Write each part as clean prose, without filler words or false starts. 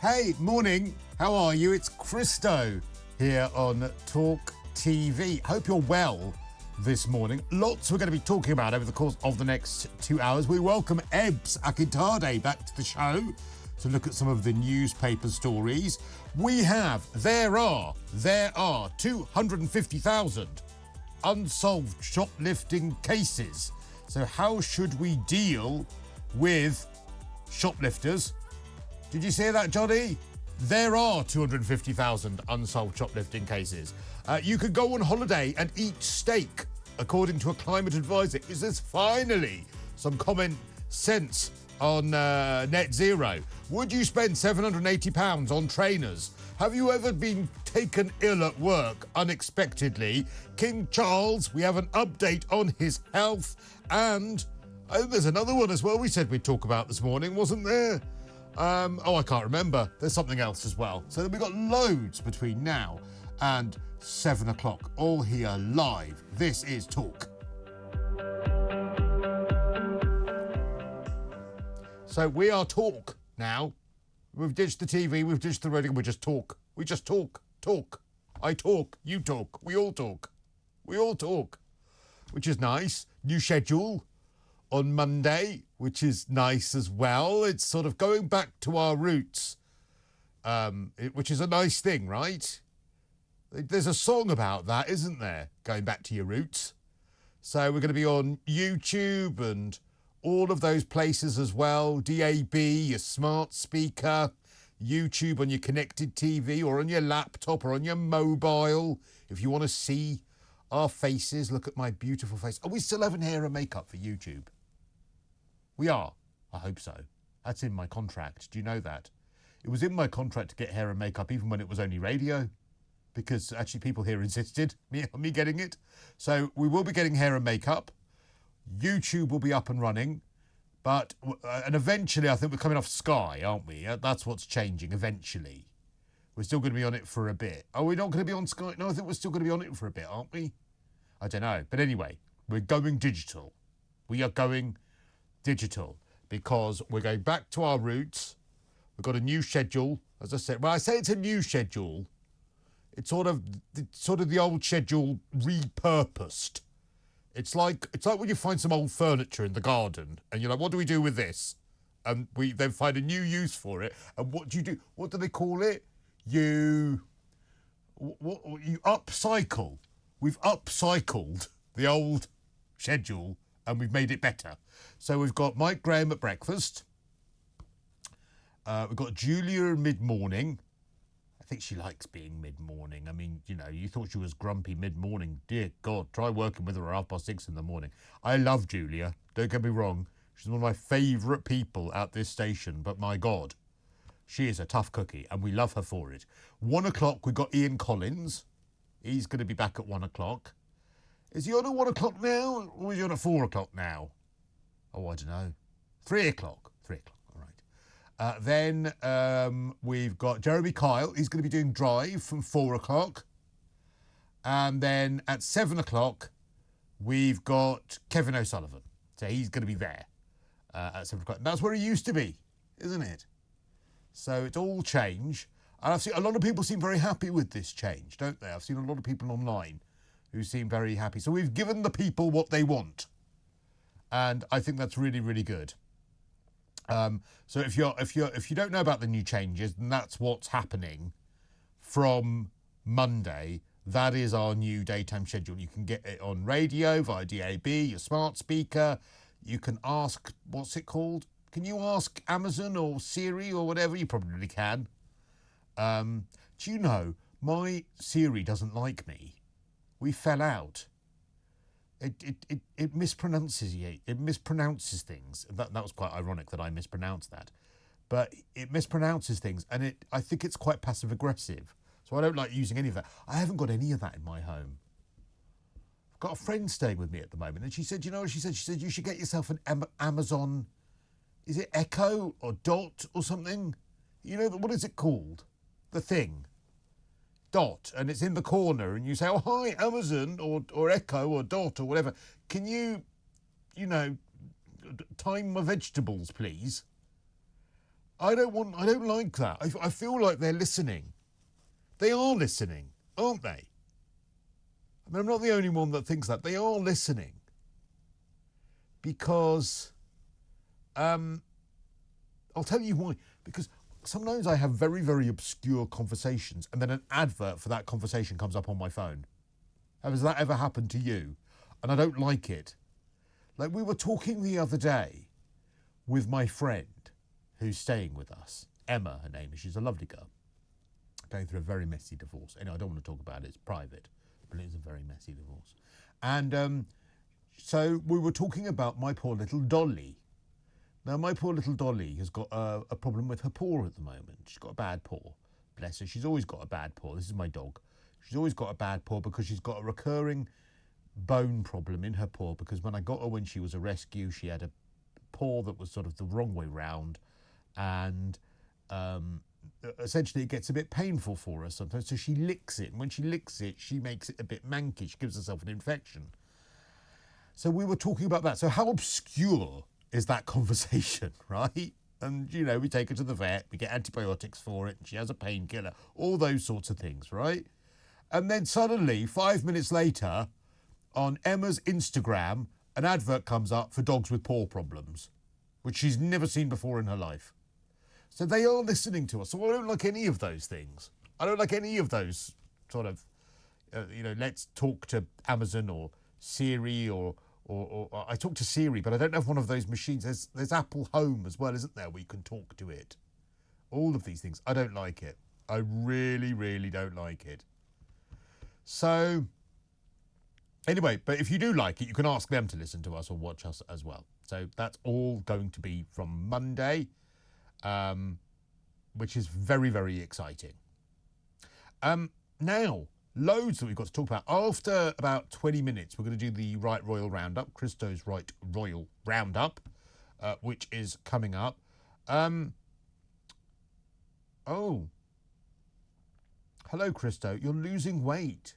Hey, morning. How are you? It's Cristo here on talkTV. Hope you're well this morning. Lots we're going to be talking about over the course of the next 2 hours. We welcome Ebs Akintade back to the show to look at some of the newspaper stories. There are 250,000 unsolved shoplifting cases. So how should we deal with shoplifters? Did you say that, Johnny? There are 250,000 unsolved shoplifting cases. You could go on holiday and eat steak, according to a climate advisor. Is this finally some common sense on net zero? Would you spend £780 on trainers? Have you ever been taken ill at work unexpectedly? King Charles, we have an update on his health. And I think there's another one as well we said we'd talk about this morning, wasn't there? I can't remember. There's something else as well. So we've got loads between now and 7 o'clock, all here live. This is Talk. So we are Talk now. We've ditched the TV, we've ditched the radio, we just talk. We just talk. I talk, you talk, we all talk. We all talk, which is nice. New schedule on Monday, which is nice as well. It's sort of going back to our roots, which is a nice thing, right? There's a song about that, isn't there? Going back to your roots. So we're going to be on YouTube and all of those places as well. DAB, your smart speaker, YouTube on your connected TV or on your laptop or on your mobile. If you want to see our faces, look at my beautiful face. Are we still having hair and makeup for YouTube? We are. I hope so. That's in my contract. Do you know that? It was in my contract to get hair and makeup even when it was only radio, because actually people here insisted me getting it. So we will be getting hair and makeup. YouTube will be up and running. And eventually, I think we're coming off Sky, aren't we? That's what's changing, eventually. We're still going to be on it for a bit. Are we not going to be on Sky? No, I think we're still going to be on it for a bit, aren't we? I don't know. But anyway, we're going digital. We are going digital because we're going back to our roots. We've got a new schedule, as I said. Well, I say it's a new schedule. It's sort of the old schedule repurposed. It's like when you find some old furniture in the garden and you're like, what do we do with this? And we then find a new use for it. And what do you do? What do they call it? You upcycle. We've upcycled the old schedule and we've made it better. So we've got Mike Graham at breakfast. We've got Julia mid-morning. I think she likes being mid-morning. I mean, you thought she was grumpy mid-morning. Dear God, try working with her at 6:30 in the morning. I love Julia. Don't get me wrong. She's one of my favourite people at this station. But my God, she is a tough cookie and we love her for it. 1 o'clock, we've got Ian Collins. He's going to be back at 1 o'clock. Is he on at 1 o'clock now or is he on at 4 o'clock now? Oh, I don't know. 3 o'clock. 3 o'clock. Then we've got Jeremy Kyle. He's going to be doing Drive from 4 o'clock. And then at 7 o'clock, we've got Kevin O'Sullivan. So he's going to be there at 7 o'clock. That's where he used to be, isn't it? So it's all change. And I've seen a lot of people seem very happy with this change, don't they? I've seen a lot of people online who seem very happy. So we've given the people what they want. And I think that's really, really good. So if you don't know about the new changes, then that's what's happening from Monday. That is our new daytime schedule. You can get it on radio via DAB, your smart speaker. You can ask, what's it called? Can you ask Amazon or Siri or whatever? You probably can. Do you know, my Siri doesn't like me. We fell out. It mispronounces things. That was quite ironic that I mispronounced that. But it mispronounces things, and I think it's quite passive-aggressive. So I don't like using any of that. I haven't got any of that in my home. I've got a friend staying with me at the moment, and she said, you know what she said? She said, you should get yourself an Amazon, is it Echo or Dot or something? You know, what is it called? The thing. Dot, and it's in the corner, and you say, oh, hi, Amazon, or Echo, or Dot, or whatever. Can you time my vegetables, please? I don't like that. I feel like they're listening. They are listening, aren't they? I mean, I'm not the only one that thinks that. They are listening. Because, I'll tell you why. Because sometimes I have very, very obscure conversations and then an advert for that conversation comes up on my phone. Has that ever happened to you? And I don't like it. Like, we were talking the other day with my friend who's staying with us. Emma, her name is. She's a lovely girl. Going through a very messy divorce. Anyway, I don't want to talk about it. It's private. But it is a very messy divorce. And so we were talking about my poor little Dolly. Now, my poor little Dolly has got a problem with her paw at the moment. She's got a bad paw. Bless her. She's always got a bad paw. This is my dog. She's always got a bad paw because she's got a recurring bone problem in her paw, because when I got her when she was a rescue, she had a paw that was sort of the wrong way round, and essentially it gets a bit painful for her sometimes, so she licks it, and when she licks it, she makes it a bit manky. She gives herself an infection. So we were talking about that. So how obscure is that conversation, right? And, you know, we take her to the vet, we get antibiotics for it, and she has a painkiller, all those sorts of things, right? And then suddenly, 5 minutes later, on Emma's Instagram, an advert comes up for dogs with paw problems, which she's never seen before in her life. So they are listening to us. So I don't like any of those things. I don't like any of those sort of, let's talk to Amazon or Siri or I talk to Siri, but I don't have one of those machines. There's Apple Home as well, isn't there, where you can talk to it. All of these things. I don't like it. I really, really don't like it. So, anyway, but if you do like it, you can ask them to listen to us or watch us as well. So that's all going to be from Monday, which is very, very exciting. Now, loads that we've got to talk about. After about 20 minutes, we're going to do the Right Royal Roundup, Cristo's Right Royal Roundup, which is coming up. Oh. Hello, Cristo. You're losing weight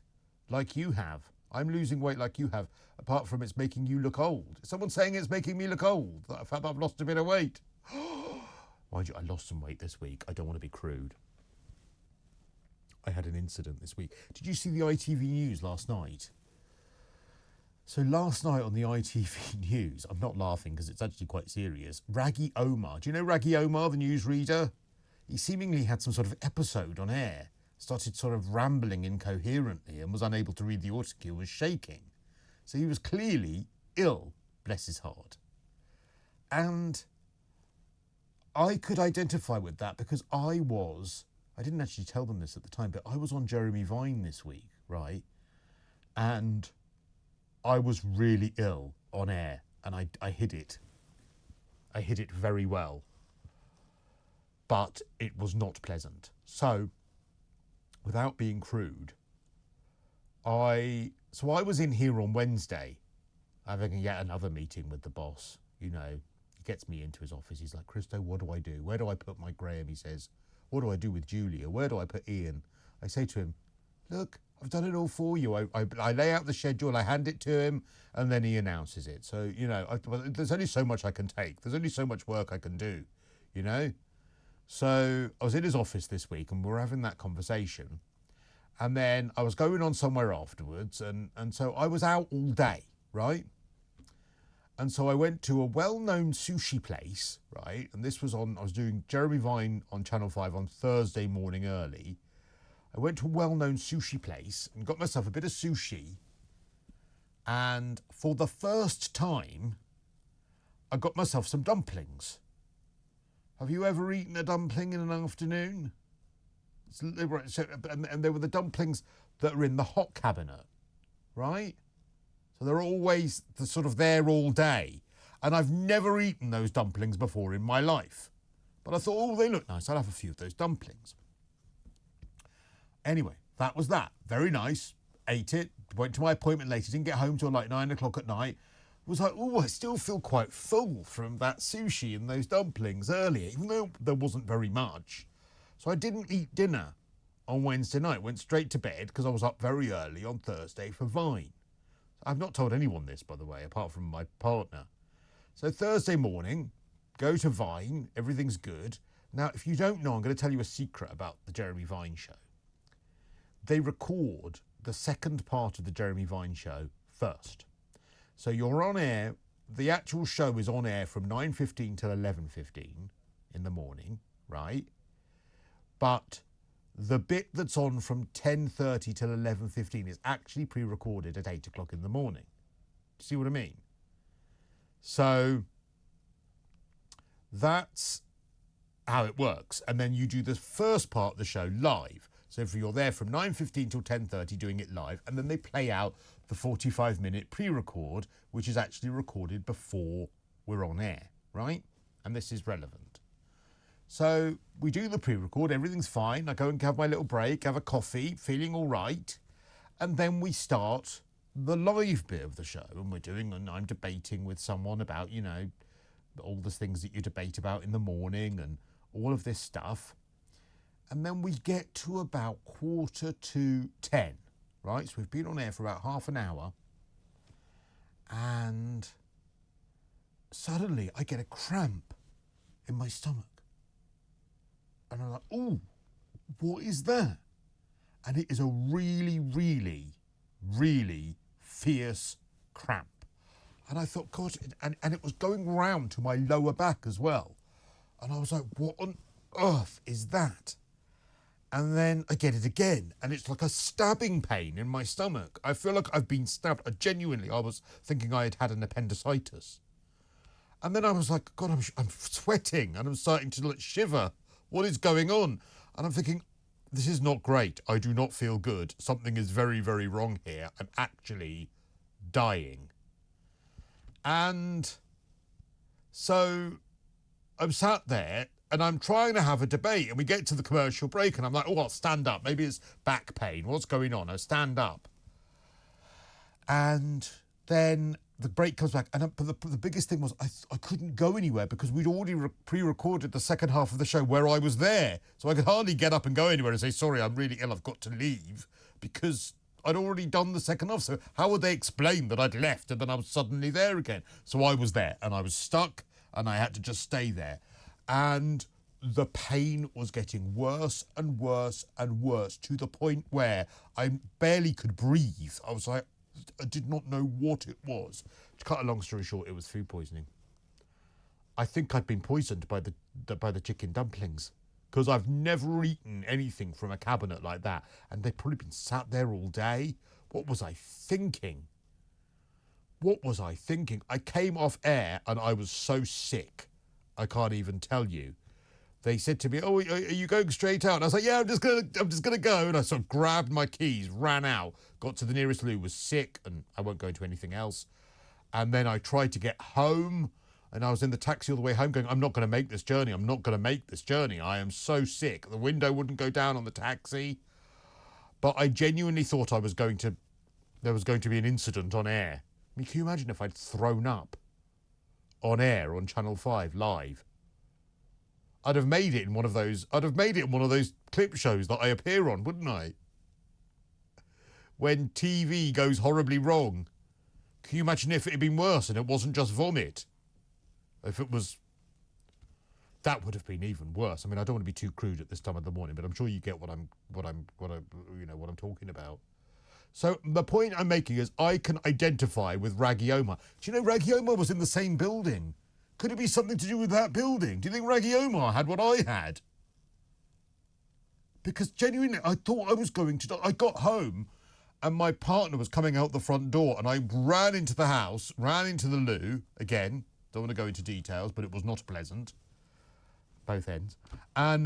like you have. I'm losing weight like you have, apart from it's making you look old. Is someone saying it's making me look old? The fact that I've lost a bit of weight. Mind you, I lost some weight this week. I don't want to be crude. I had an incident this week. Did you see the ITV News last night? So last night on the ITV News, I'm not laughing because it's actually quite serious. Rageh Omaar. Do you know Rageh Omaar, the newsreader? He seemingly had some sort of episode on air. Started sort of rambling incoherently and was unable to read the article, was shaking. So he was clearly ill, bless his heart. And I could identify with that because I didn't actually tell them this at the time, but I was on Jeremy Vine this week, right? And I was really ill on air and I hid it. I hid it very well. But it was not pleasant. So, without being crude, I was in here on Wednesday having yet another meeting with the boss. You know, he gets me into his office. He's like, Cristo, what do I do? Where do I put my Graham? He says, what do I do with Julia? Where do I put Ian? I say to him, look, I've done it all for you. I lay out the schedule, I hand it to him, and then he announces it. So, you know, there's only so much I can take. There's only so much work I can do, you know? So I was in his office this week and we were having that conversation. And then I was going on somewhere afterwards. And so I was out all day, right? And so I went to a well-known sushi place, right? And this was I was doing Jeremy Vine on Channel 5 on Thursday morning early. I went to a well-known sushi place and got myself a bit of sushi. And for the first time, I got myself some dumplings. Have you ever eaten a dumpling in an afternoon? And they were the dumplings that are in the hot cabinet, right? So they're always sort of there all day. And I've never eaten those dumplings before in my life. But I thought, oh, they look nice. I'll have a few of those dumplings. Anyway, that was that. Very nice. Ate it. Went to my appointment later. Didn't get home till like 9 o'clock at night. Was like, oh, I still feel quite full from that sushi and those dumplings earlier, even though there wasn't very much. So I didn't eat dinner on Wednesday night. Went straight to bed because I was up very early on Thursday for Vine. I've not told anyone this, by the way, apart from my partner. So Thursday morning, go to Vine. Everything's good. Now, if you don't know, I'm going to tell you a secret about the Jeremy Vine show. They record the second part of the Jeremy Vine show first. So you're on air, the actual show is on air from 9:15 till 11:15 in the morning, right? But the bit that's on from 10:30 till 11:15 is actually pre-recorded at 8 o'clock in the morning. See what I mean? So that's how it works. And then you do the first part of the show live. So if you're there from 9:15 till 10:30 doing it live, and then they play out the 45-minute pre-record, which is actually recorded before we're on air, right? And this is relevant. So we do the pre-record, everything's fine. I go and have my little break, have a coffee, feeling all right. And then we start the live bit of the show. And I'm debating with someone about, you know, all the things that you debate about in the morning and all of this stuff. And then we get to about 9:45, right? So we've been on air for about half an hour. And suddenly I get a cramp in my stomach. And I'm like, oh, what is that? And it is a really, really, really fierce cramp. And I thought, gosh, and it was going round to my lower back as well. And I was like, what on earth is that? And then I get it again, and it's like a stabbing pain in my stomach. I feel like I've been stabbed. I was thinking I had had an appendicitis. And then I was like, God, I'm sweating, and I'm starting to shiver. What is going on? And I'm thinking, this is not great. I do not feel good. Something is very, very wrong here. I'm actually dying. And so I'm sat there and I'm trying to have a debate, and we get to the commercial break and I'm like, oh, I'll stand up. Maybe it's back pain. What's going on? I stand up. And then the break comes back. And but the biggest thing was I couldn't go anywhere because we'd already pre-recorded the second half of the show where I was there. So I could hardly get up and go anywhere and say, sorry, I'm really ill. I've got to leave, because I'd already done the second half. So how would they explain that I'd left and then I was suddenly there again? So I was there and I was stuck and I had to just stay there. And the pain was getting worse and worse and worse, to the point where I barely could breathe. I was like, I did not know what it was. To cut a long story short, it was food poisoning. I think I'd been poisoned by the chicken dumplings, because I've never eaten anything from a cabinet like that. And they'd probably been sat there all day. What was I thinking? What was I thinking? I came off air and I was so sick, I can't even tell you. They said to me, oh, are you going straight out? And I was like, yeah, I'm just gonna go. And I sort of grabbed my keys, ran out, got to the nearest loo, was sick, and I won't go into anything else. And then I tried to get home, and I was in the taxi all the way home going, I'm not going to make this journey. I'm not going to make this journey. I am so sick. The window wouldn't go down on the taxi. But I genuinely thought there was going to be an incident on air. I mean, can you imagine if I'd thrown up on air on Channel 5 live? I'd have made it in one of those clip shows that I appear on, wouldn't I? When TV goes horribly wrong. Can you imagine if it had been worse and it wasn't just vomit? If it was, that would have been even worse. I mean, I don't want to be too crude at this time of the morning, but I'm sure you get what I'm talking about. So the point I'm making is I can identify with Rageh Omaar. Do you know Rageh Omaar was in the same building? Could it be something to do with that building? Do you think Rageh Omaar had what I had? Because genuinely, I thought I was going to die. I got home and my partner was coming out the front door, and I ran into the house, ran into the loo. Again, don't want to go into details, but it was not pleasant. Both ends. And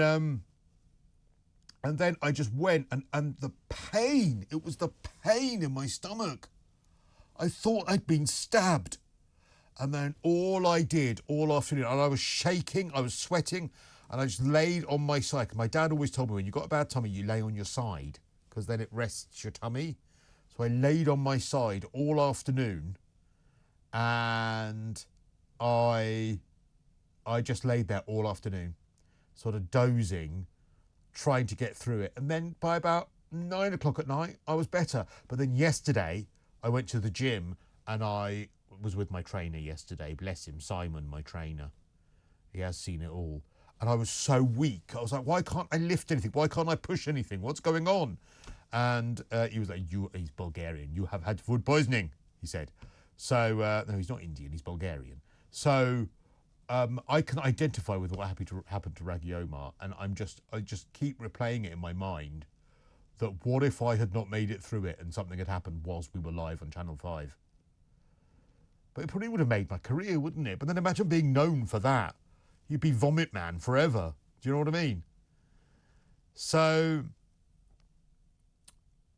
then I just went, and the pain, it was the pain in my stomach. I thought I'd been stabbed. And then all I did all afternoon, and I was shaking, I was sweating, and I just laid on my side. My dad always told me, when you've got a bad tummy, you lay on your side, because then it rests your tummy. So I laid on my side all afternoon, and I just laid there all afternoon, sort of dozing, trying to get through it. And then by about 9 o'clock at night, I was better. But then yesterday, I went to the gym, and I was with my trainer yesterday. Bless him, Simon, my trainer. He has seen it all. And I was so weak. I was like, why can't I lift anything? Why can't I push anything? What's going on? And he was like, he's Bulgarian. You have had food poisoning, he said. So, no, he's not Indian. He's Bulgarian. So I can identify with what happened to Rageh Omaar. And I just keep replaying it in my mind that what if I had not made it through it and something had happened whilst we were live on Channel 5? But it probably would have made my career, wouldn't it? But then imagine being known for that. You'd be Vomit Man forever. Do you know what I mean? So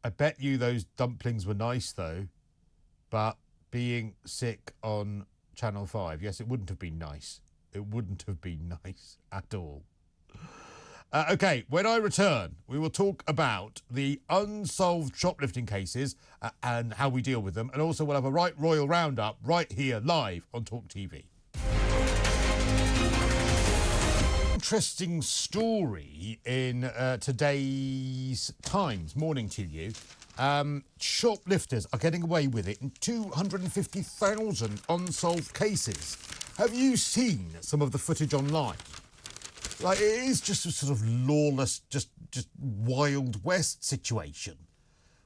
I bet you those dumplings were nice, though. But being sick on Channel 5, yes, it wouldn't have been nice. It wouldn't have been nice at all. Okay, when I return, we will talk about the unsolved shoplifting cases and how we deal with them. And also we'll have a right royal roundup right here live on talkTV. Interesting story in today's Times. Morning to you. Shoplifters are getting away with it in 250,000 unsolved cases. Have you seen some of the footage online? Like, it is just a sort of lawless, just Wild West situation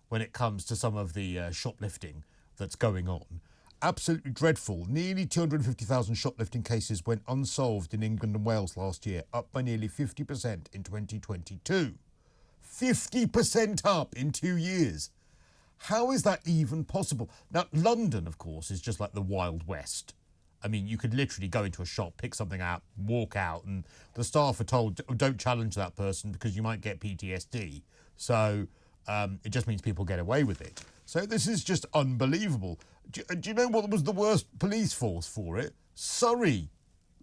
when it comes to some of the shoplifting that's going on. Absolutely dreadful. Nearly 250,000 shoplifting cases went unsolved in England and Wales last year, up by nearly 50% in 2022. 50% up in 2 years. How is that even possible? Now, London, of course, is just like the Wild West. I mean, you could literally go into a shop, pick something out, walk out, and the staff are told, don't challenge that person because you might get PTSD. So it just means people get away with it. So this is just unbelievable. Do you know what was the worst police force for it? Surrey.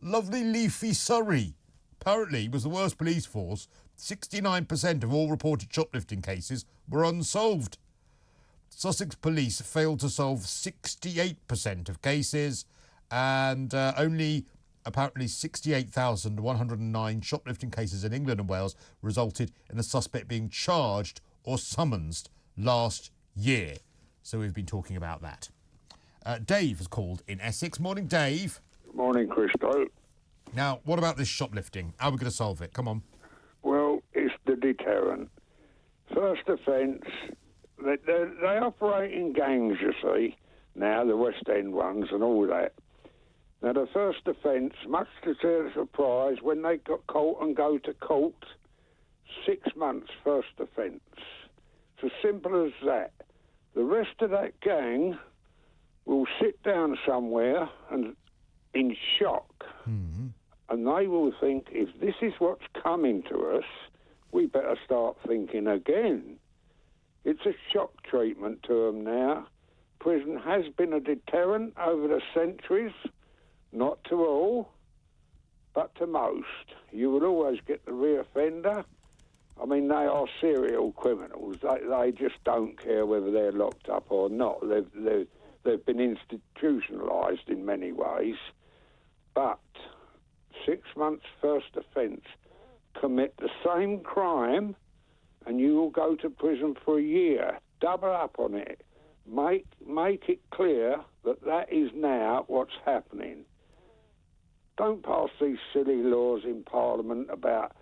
Lovely leafy Surrey. Apparently, it was the worst police force. 69% of all reported shoplifting cases were unsolved. Sussex police failed to solve 68% of cases, and only apparently 68,109 shoplifting cases in England and Wales resulted in a suspect being charged or summonsed last year. So we've been talking about that. Dave has called in Essex. Morning, Dave. Morning, Cristo. Now, what about this shoplifting? How are we going to solve it? Come on. Well, it's the deterrent. First offence, they operate in gangs, you see, now, the West End ones and all that. Now, the first offence, much to their surprise, when they got caught and go to court, 6 months first offence. It's as simple as that. The rest of that gang will sit down somewhere and in shock. Mm-hmm. And they will think, if this is what's coming to us, we better start thinking again. It's a shock treatment to them now. Prison has been a deterrent over the centuries, not to all, but to most. You will always get the reoffender. I mean, they are serial criminals. They just don't care whether they're locked up or not. They've been institutionalised in many ways. But 6 months first offence, commit the same crime, and you will go to prison for a year. Double up on it. Make it clear that is now what's happening. Don't pass these silly laws in Parliament about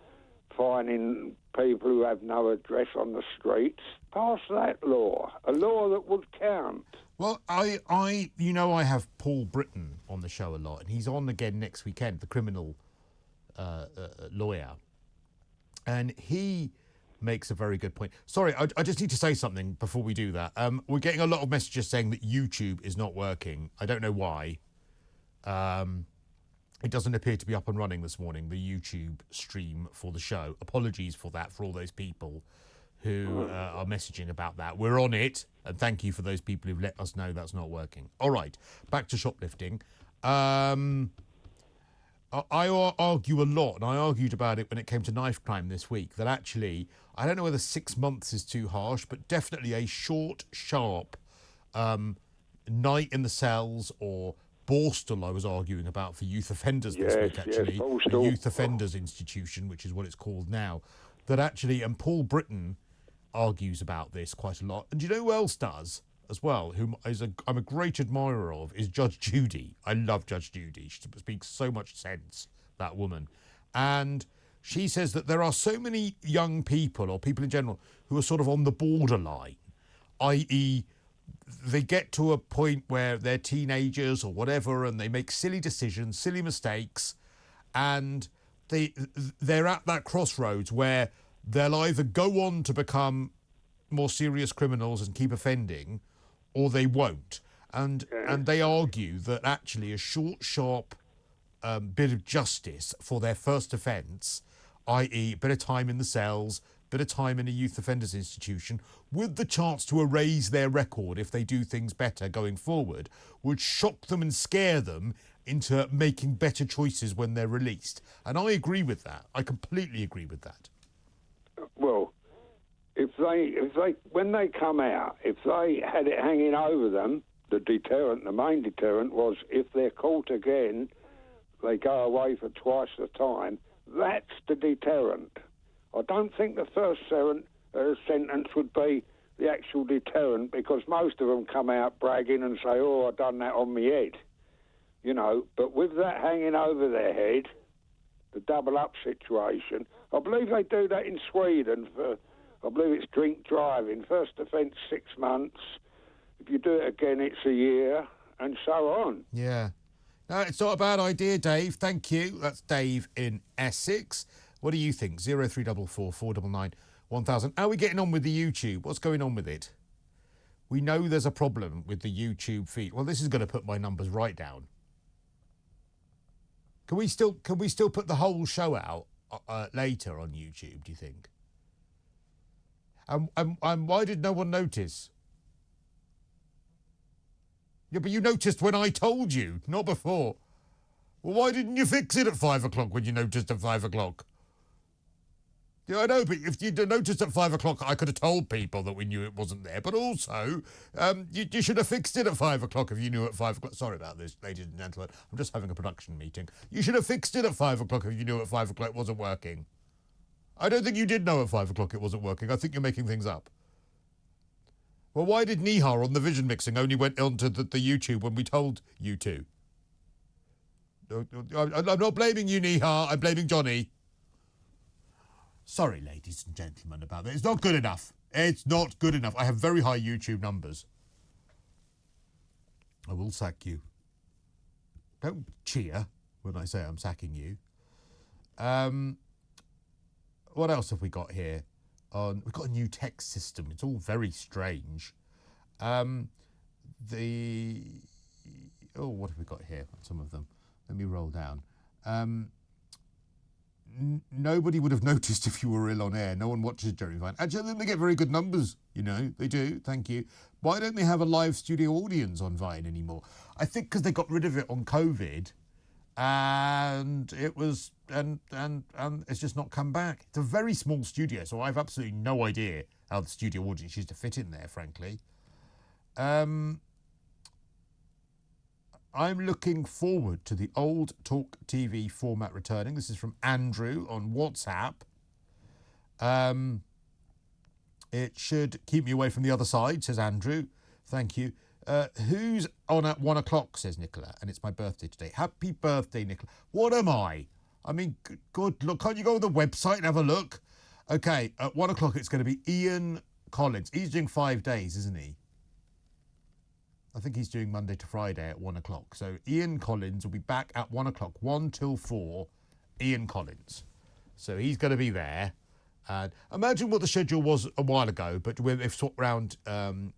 fining people who have no address on the streets. Pass that law, a law that would count. Well, I have Paul Britton on the show a lot, and he's on again next weekend, the criminal lawyer, and he makes a very good point. Sorry, I just need to say something before we do that. We're getting a lot of messages saying that YouTube is not working. I don't know why. It doesn't appear to be up and running this morning, the YouTube stream for the show. Apologies for that, for all those people who are messaging about that. We're on it, and thank you for those people who've let us know that's not working. All right, back to shoplifting. I argue a lot, and I argued about it when it came to knife crime this week, that actually, I don't know whether 6 months is too harsh, but definitely a short, sharp night in the cells, or Borstal I was arguing about for youth offenders this week, actually. Yes, a youth offenders institution, which is what it's called now. That actually, and Paul Britton argues about this quite a lot. And do you know who else does as well, whom I'm a great admirer of, is Judge Judy. I love Judge Judy. She speaks so much sense, that woman. And she says that there are so many young people, or people in general, who are sort of on the borderline, i.e., they get to a point where they're teenagers or whatever, and they make silly decisions, silly mistakes, and they're at that crossroads where they'll either go on to become more serious criminals and keep offending, or they won't. And they argue that actually a short, sharp bit of justice for their first offence, i.e. a bit of time in the cells, bit of time in a youth offenders institution, with the chance to erase their record if they do things better going forward, would shock them and scare them into making better choices when they're released. And I agree with that. I completely agree with that. Well, if they when they come out, if they had it hanging over them, the main deterrent was if they're caught again, they go away for twice the time. That's the deterrent. I don't think the first sentence would be the actual deterrent, because most of them come out bragging and say, "Oh, I've done that on my head," you know. But with that hanging over their head, the double up situation, I believe they do that in Sweden for, I believe it's drink driving. First offence 6 months. If you do it again, it's a year, and so on. Yeah. No, it's not a bad idea, Dave. Thank you. That's Dave in Essex. What do you think? 0344 499 1000. How are we getting on with the YouTube? What's going on with it? We know there's a problem with the YouTube feed. Well, this is going to put my numbers right down. Can we still put the whole show out later on YouTube, do you think? And why did no one notice? Yeah, but you noticed when I told you, not before. Well, why didn't you fix it at 5 o'clock when you noticed at 5 o'clock? Yeah, I know, but if you'd noticed at 5 o'clock, I could have told people that we knew it wasn't there. But also, you should have fixed it at 5 o'clock if you knew at 5 o'clock. Sorry about this, ladies and gentlemen. I'm just having a production meeting. You should have fixed it at 5 o'clock if you knew at 5 o'clock it wasn't working. I don't think you did know at 5 o'clock it wasn't working. I think you're making things up. Well, why did Nihar on the vision mixing only went onto the YouTube when we told you to? I'm not blaming you, Nihar. I'm blaming Johnny. Sorry, ladies and gentlemen, about that. It's not good enough. It's not good enough. I have very high YouTube numbers. I will sack you. Don't cheer when I say I'm sacking you. What else have we got here? We've got a new text system. It's all very strange. What have we got here? Some of them. Let me roll down. Nobody would have noticed if you were ill on air. No one watches Jeremy Vine. Actually, I think they get very good numbers. You know, they do. Thank you. Why don't they have a live studio audience on Vine anymore? I think because they got rid of it on COVID, and it was and it's just not come back. It's a very small studio, so I've absolutely no idea how the studio audience used to fit in there, frankly. I'm looking forward to the old talkTV format returning. This is from Andrew on WhatsApp. It should keep me away from the other side, says Andrew. Thank you. Who's on at 1 o'clock, says Nicola, and it's my birthday today. Happy birthday, Nicola. What am I? I mean, good look. Can't you go on the website and have a look? Okay, at 1 o'clock it's going to be Ian Collins. He's doing 5 days, isn't he? I think he's doing Monday to Friday at 1 o'clock. So Ian Collins will be back at 1 o'clock, 1 till 4, Ian Collins. So he's going to be there. And imagine what the schedule was a while ago, but they've swapped around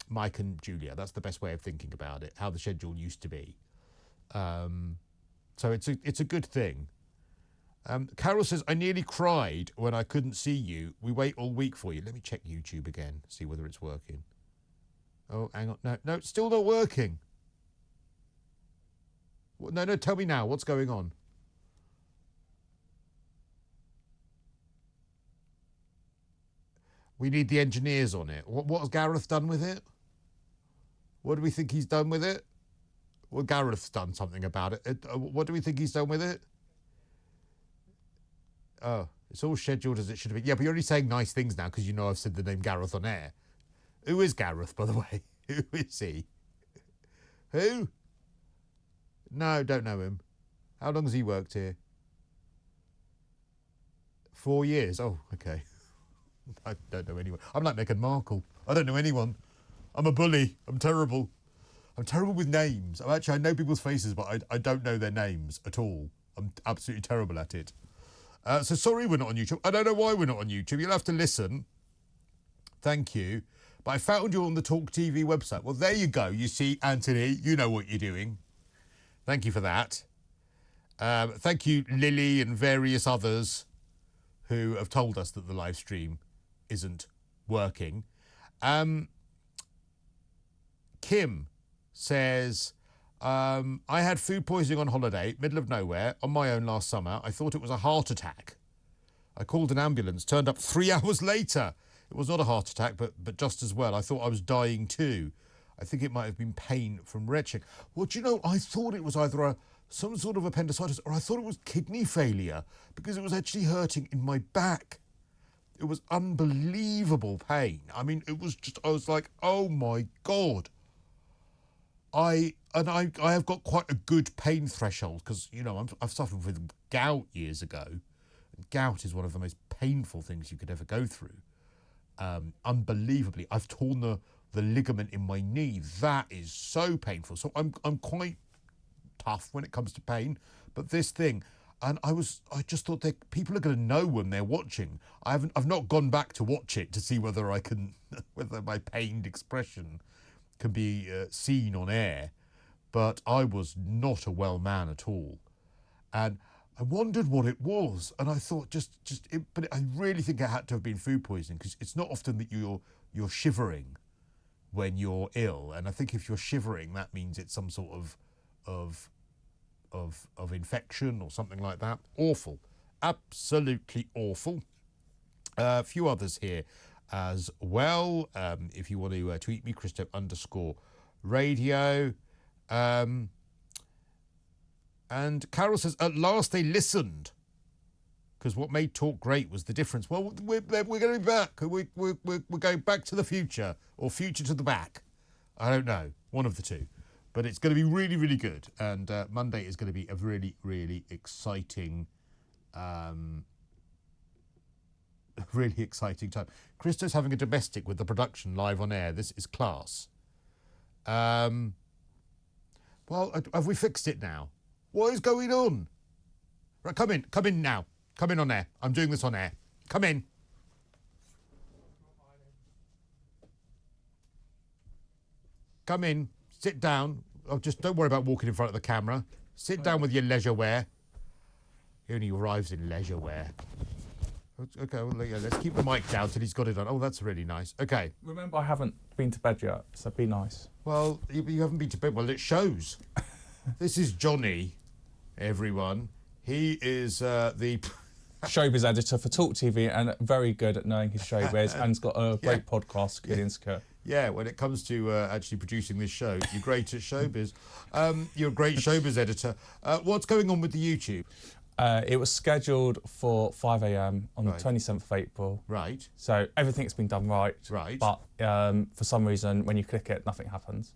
Mike and Julia. That's the best way of thinking about it, how the schedule used to be. So it's a good thing. Carol says, I nearly cried when I couldn't see you. We wait all week for you. Let me check YouTube again, see whether it's working. Oh, hang on. No, it's still not working. No, tell me now. What's going on? We need the engineers on it. What has Gareth done with it? What do we think he's done with it? Well, Gareth's done something about it. What do we think he's done with it? Oh, it's all scheduled as it should have been. Yeah, but you're only saying nice things now because you know I've said the name Gareth on air. Who is Gareth, by the way? Who is he? Who? No, don't know him. How long has he worked here? 4 years. Oh, okay. I don't know anyone. I'm like Meghan Markle. I don't know anyone. I'm a bully. I'm terrible. I'm terrible with names. I know people's faces, but I don't know their names at all. I'm absolutely terrible at it. So sorry we're not on YouTube. I don't know why we're not on YouTube. You'll have to listen. Thank you. But I found you on the talkTV website. Well, there you go. You see, Anthony, you know what you're doing. Thank you for that. Thank you, Lily and various others who have told us that the live stream isn't working. Kim says, I had food poisoning on holiday, middle of nowhere, on my own last summer. I thought it was a heart attack. I called an ambulance, turned up 3 hours later. It was not a heart attack, but just as well. I thought I was dying too. I think it might have been pain from retching. Well, do you know, I thought it was either some sort of appendicitis or I thought it was kidney failure because it was actually hurting in my back. It was unbelievable pain. I mean, it was just, I was like, oh my God. I have got quite a good pain threshold because, you know, I've suffered with gout years ago. And gout is one of the most painful things you could ever go through. Unbelievably, I've torn the ligament in my knee. That is so painful. So I'm quite tough when it comes to pain. But this thing, and I just thought that people are going to know when they're watching. I've not gone back to watch it to see whether I can, whether my pained expression can be seen on air. But I was not a well man at all, and I wondered what it was, and I thought but I really think it had to have been food poisoning because it's not often that you're shivering when you're ill, and I think if you're shivering, that means it's some sort of infection or something like that. Awful, absolutely awful. A few others here as well. If you want to tweet me, Cristo_radio. And Carol says, at last they listened. Because what made talk great was the difference. Well, we're going to be back. We're going back to the future or future to the back. I don't know. One of the two. But it's going to be really, really good. And Monday is going to be a really, really exciting time. Christo's having a domestic with the production live on air. This is class. Well, have we fixed it now? What is going on? Right, come in now. Come in on air. I'm doing this on air. Come in. Come in. Sit down. Oh, just don't worry about walking in front of the camera. Sit down with your leisure wear. He only arrives in leisure wear. Okay, well, yeah, let's keep the mic down till he's got it on. Oh, that's really nice. Okay. Remember, I haven't been to bed yet, so be nice. Well, you haven't been to bed. Well, it shows. This is Johnny, everyone. He is the showbiz editor for talkTV and very good at knowing his showbiz and he's got a great podcast, Good Insecure. Yeah, when it comes to actually producing this show, you're great at showbiz. You're a great showbiz editor. What's going on with the YouTube? It was scheduled for 5 a.m. on the 27th of April. Right. So everything's been done right. Right. But for some reason, when you click it, nothing happens.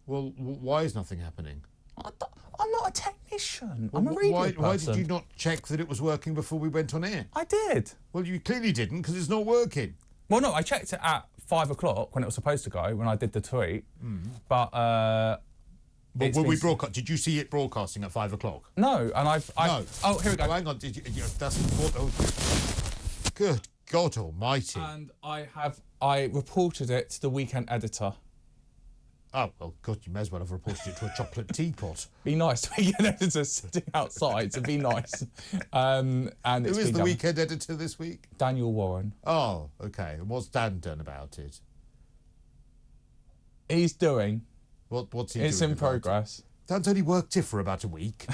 Well, why is nothing happening? I'm not a technician. I'm a radio person. Why did you not check that it was working before we went on air? I did. Well, you clearly didn't because it's not working. Well, no, I checked it at 5 o'clock when it was supposed to go, when I did the tweet. But when we broadcast, did you see it broadcasting at 5 o'clock? No, and No. Oh, here we go. Oh, hang on. Did you? That's what. Oh, good God Almighty! And I reported it to the weekend editor. Oh well, God, you may as well have reported it to a chocolate teapot. Be nice to weekend editor sitting outside. So be nice. And who is the weekend editor this week? Daniel Warren. Oh, okay. And what's Dan done about it? He's doing. What's he doing? It's in progress. Dan's only worked here for about a week.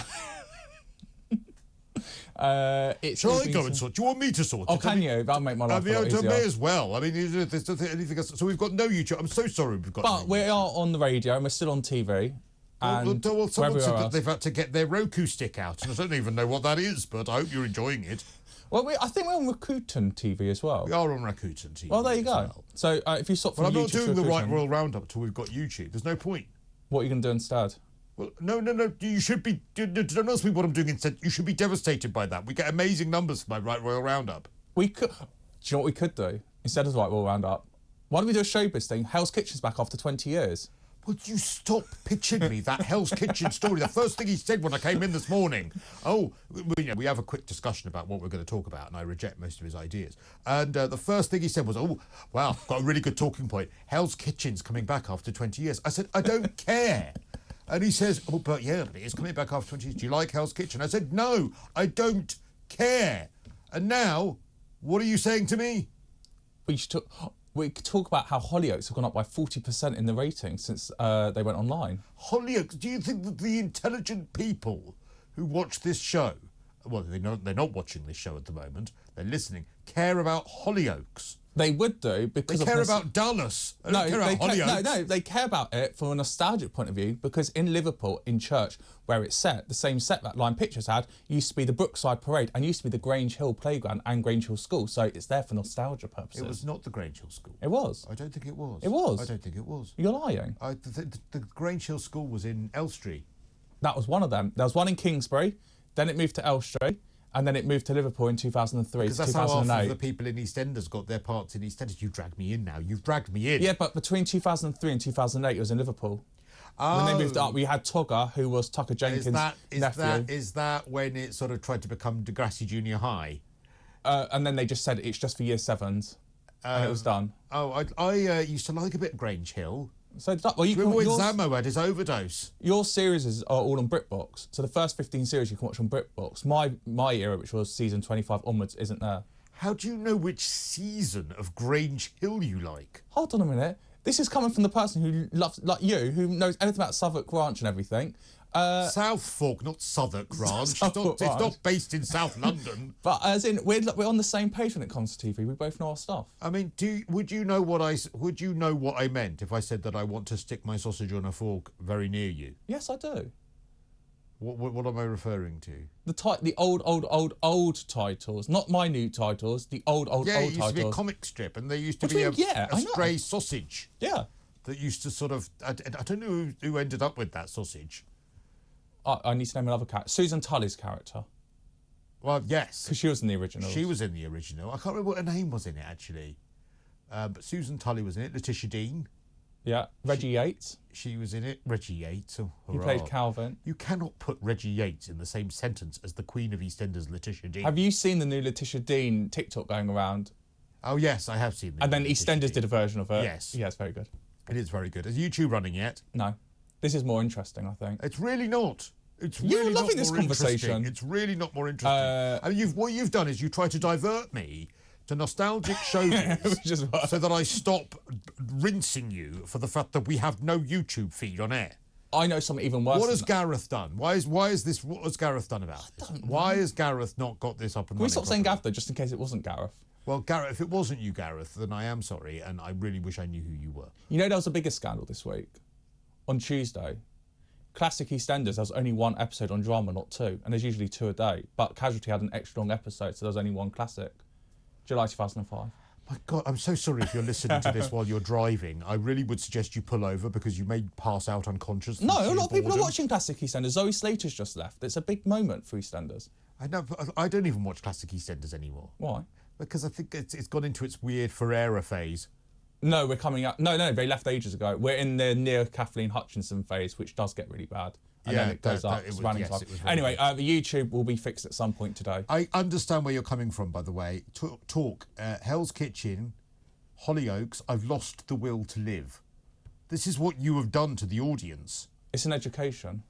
Shall I go and sort? Do you want me to sort it? Oh, can you? That'll make my life a lot easier. May as well. I mean, if there's anything else. So we've got no YouTube. I'm so sorry we've got But we are on the radio and we're still on TV. Well, someone said that they've had to get their Roku stick out. And I don't even know what that is, but I hope you're enjoying it. Well, I think we're on Rakuten TV as well. We are on Rakuten TV. Well, there you go. Well. So if you swap from YouTube I'm not doing to the Rakuten, Right Royal Roundup until we've got YouTube. There's no point. What are you going to do instead? Well, no. You should be. Don't ask me what I'm doing instead. You should be devastated by that. We get amazing numbers for my Right Royal Roundup. We could. Do you know what we could do instead of Right Royal Roundup? Why don't we do a showbiz thing? Hell's Kitchen's back after 20 years. Would you stop pitching me that Hell's Kitchen story? The first thing he said when I came in this morning. Oh, we have a quick discussion about what we're going to talk about, and I reject most of his ideas. And the first thing he said was, "Oh, wow, got a really good talking point. Hell's Kitchen's coming back after 20 years." I said, "I don't care." And he says, "Oh, but it is coming back after 20 years. Do you like Hell's Kitchen?" I said, "No, I don't care." And now, what are you saying to me? We could talk about how Hollyoaks have gone up by 40% in the ratings since they went online. Hollyoaks? Do you think that the intelligent people who watch this show, well, they're not watching this show at the moment, they're listening, care about Hollyoaks? They would do because they care about Dallas. They don't care about Hollyoaks. They care about it from a nostalgic point of view because in Liverpool, in church, where it's set, the same set that Line Pictures had used to be the Brookside Parade and used to be the Grange Hill Playground and Grange Hill School. So it's there for nostalgia purposes. It was not the Grange Hill School. It was. I don't think it was. It was. I don't think it was. You're lying. The Grange Hill School was in Elstree. That was one of them. There was one in Kingsbury, then it moved to Elstree, and then it moved to Liverpool in 2003 because to that's 2008. how half of the people in EastEnders got their parts in EastEnders. You dragged me in now. You've dragged me in. Yeah, but between 2003 and 2008, it was in Liverpool. Oh. When they moved up, we had Togger, who was Tucker Jenkins' nephew. Is that when it sort of tried to become Degrassi Junior High? And then they just said it's just for year sevens, and it was done. Oh, I used to like a bit of Grange Hill. So, well, you Remember can, when Zammo had his overdose? Your series are all on BritBox. So the first 15 series you can watch on BritBox. My era, which was season 25 onwards, isn't there. How do you know which season of Grange Hill you like? Hold on a minute. This is coming from the person who loves, like you, who knows anything about Southwark Ranch and everything. Southfork, not Southwark Ranch. It's not based in South London. But as in, we're on the same page when it comes to TV. We both know our stuff. I mean, would you know what I meant if I said that I want to stick my sausage on a fork very near you? Yes, I do. What am I referring to? The old titles, not my new titles. The old titles. Yeah, it used to be a comic strip, and there used to be a stray sausage. Yeah. That used to sort of. I don't know who ended up with that sausage. I need to name another character. Susan Tully's character. Well, yes. Because she was in the original. She was in the original. I can't remember what her name was in it, actually. But Susan Tully was in it. Letitia Dean. Yeah. Reggie Yates. She was in it. Reggie Yates. Oh, he played Calvin. You cannot put Reggie Yates in the same sentence as the Queen of EastEnders, Letitia Dean. Have you seen the new Letitia Dean TikTok going around? Oh, yes, I have seen that. And then EastEnders did a version of it. Yes. Yeah, it's very good. It is very good. Is YouTube running yet? No. This is more interesting, I think. It's really not. You're loving this conversation. It's really not more interesting. I mean, what you've done is you try to divert me to nostalgic showbiz so that I stop rinsing you for the fact that we have no YouTube feed on air. I know something even worse. What has Gareth done? What has Gareth done about this? Why has Gareth not got this up and running? Can we stop saying Gav though, just in case it wasn't Gareth? Well, Gareth, if it wasn't you, Gareth, then I am sorry, and I really wish I knew who you were. You know, there was a bigger scandal this week. On Tuesday, classic EastEnders, there was only one episode on drama, not two, and there's usually two a day. But Casualty had an extra long episode, so there was only one classic. July 2005. My God, I'm so sorry if you're listening to this while you're driving. I really would suggest you pull over because you may pass out unconscious. No, a lot of people are watching classic EastEnders. Zoe Slater's just left. It's a big moment for EastEnders. I know, but I don't even watch classic EastEnders anymore. Why? Because I think it's gone into its weird Ferreira phase. No, we're coming up. No, they left ages ago. We're in the near Kathleen Hutchinson phase, which does get really bad. And then it goes up. Anyway, the YouTube will be fixed at some point today. I understand where you're coming from, by the way. Hell's Kitchen, Hollyoaks, I've lost the will to live. This is what you have done to the audience. It's an education.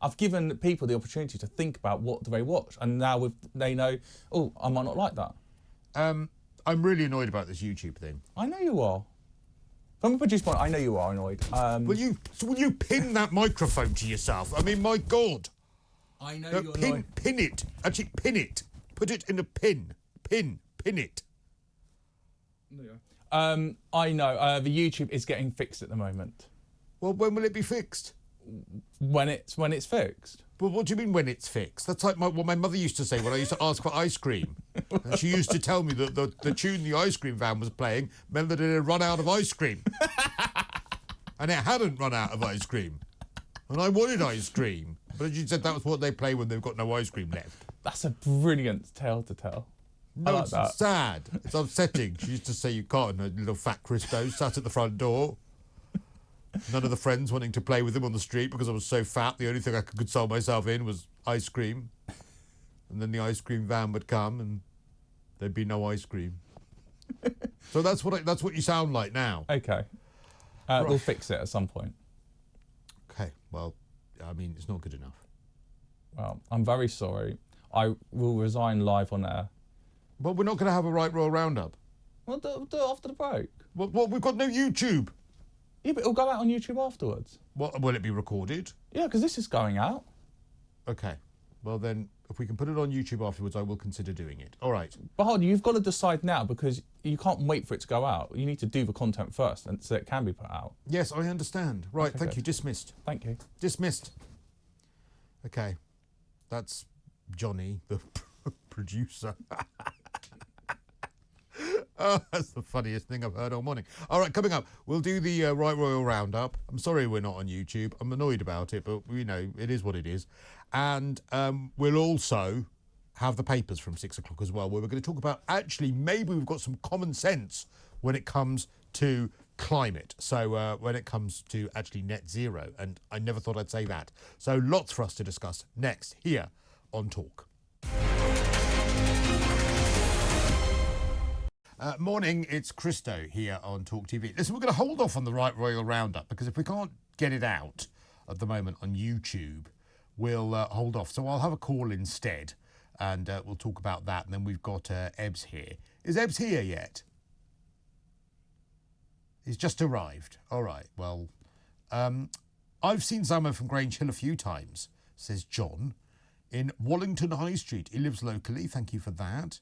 I've given people the opportunity to think about what do they watch, and now they know, oh, I might not like that. I'm really annoyed about this YouTube thing. I know you are. From a producer point, I know you are annoyed. Will you pin that microphone to yourself? I mean, my God. I know you're annoyed. Pin it. Actually, pin it. Put it in a pin. Pin it. I know. The YouTube is getting fixed at the moment. Well, when will it be fixed? When it's fixed. But what do you mean when it's fixed? That's like what my mother used to say when I used to ask for ice cream. And she used to tell me that the tune the ice cream van was playing meant that it had run out of ice cream. And it hadn't run out of ice cream. And I wanted ice cream. But you said that was what they play when they've got no ice cream left. That's a brilliant tale to tell. I No, like it's that. sad. It's upsetting. She used to say you can't, and a little fat Cristo sat at the front door. None of the friends wanting to play with him on the street because I was so fat. The only thing I could console myself in was ice cream. And then the ice cream van would come and there'd be no ice cream. So that's what you sound like now. Okay. Right. We'll fix it at some point. Okay, well, I mean, it's not good enough. Well, I'm very sorry. I will resign live on air. But we're not going to have a Right Royal Roundup. We'll do it after the break. What? We've got no YouTube. Yeah, but it'll go out on YouTube afterwards. What, will it be recorded? Yeah, because this is going out. Okay. Well, then, if we can put it on YouTube afterwards, I will consider doing it. All right. But hold on, you've got to decide now because you can't wait for it to go out. You need to do the content first and so it can be put out. Yes, I understand. Right, Okay, thank good. you. Dismissed. Thank you. Dismissed. Okay. That's Johnny, the producer. Oh, that's the funniest thing I've heard all morning. All right, coming up, we'll do the Right Royal Roundup. I'm sorry we're not on YouTube. I'm annoyed about it, but, you know, it is what it is. And we'll also have the papers from 6 o'clock as well, where we're going to talk about, actually, maybe we've got some common sense when it comes to climate. So when it comes to actually net zero. And I never thought I'd say that. So lots for us to discuss next here on Talk. Morning, it's Cristo here on talkTV. Listen, we're going to hold off on the Right Royal Roundup because if we can't get it out at the moment on YouTube, we'll hold off. So I'll have a call instead and we'll talk about that. And then we've got Ebs here. Is Ebs here yet? He's just arrived. All right, well, I've seen Zamo from Grange Hill a few times, says John, in Wallington High Street. He lives locally. Thank you for that.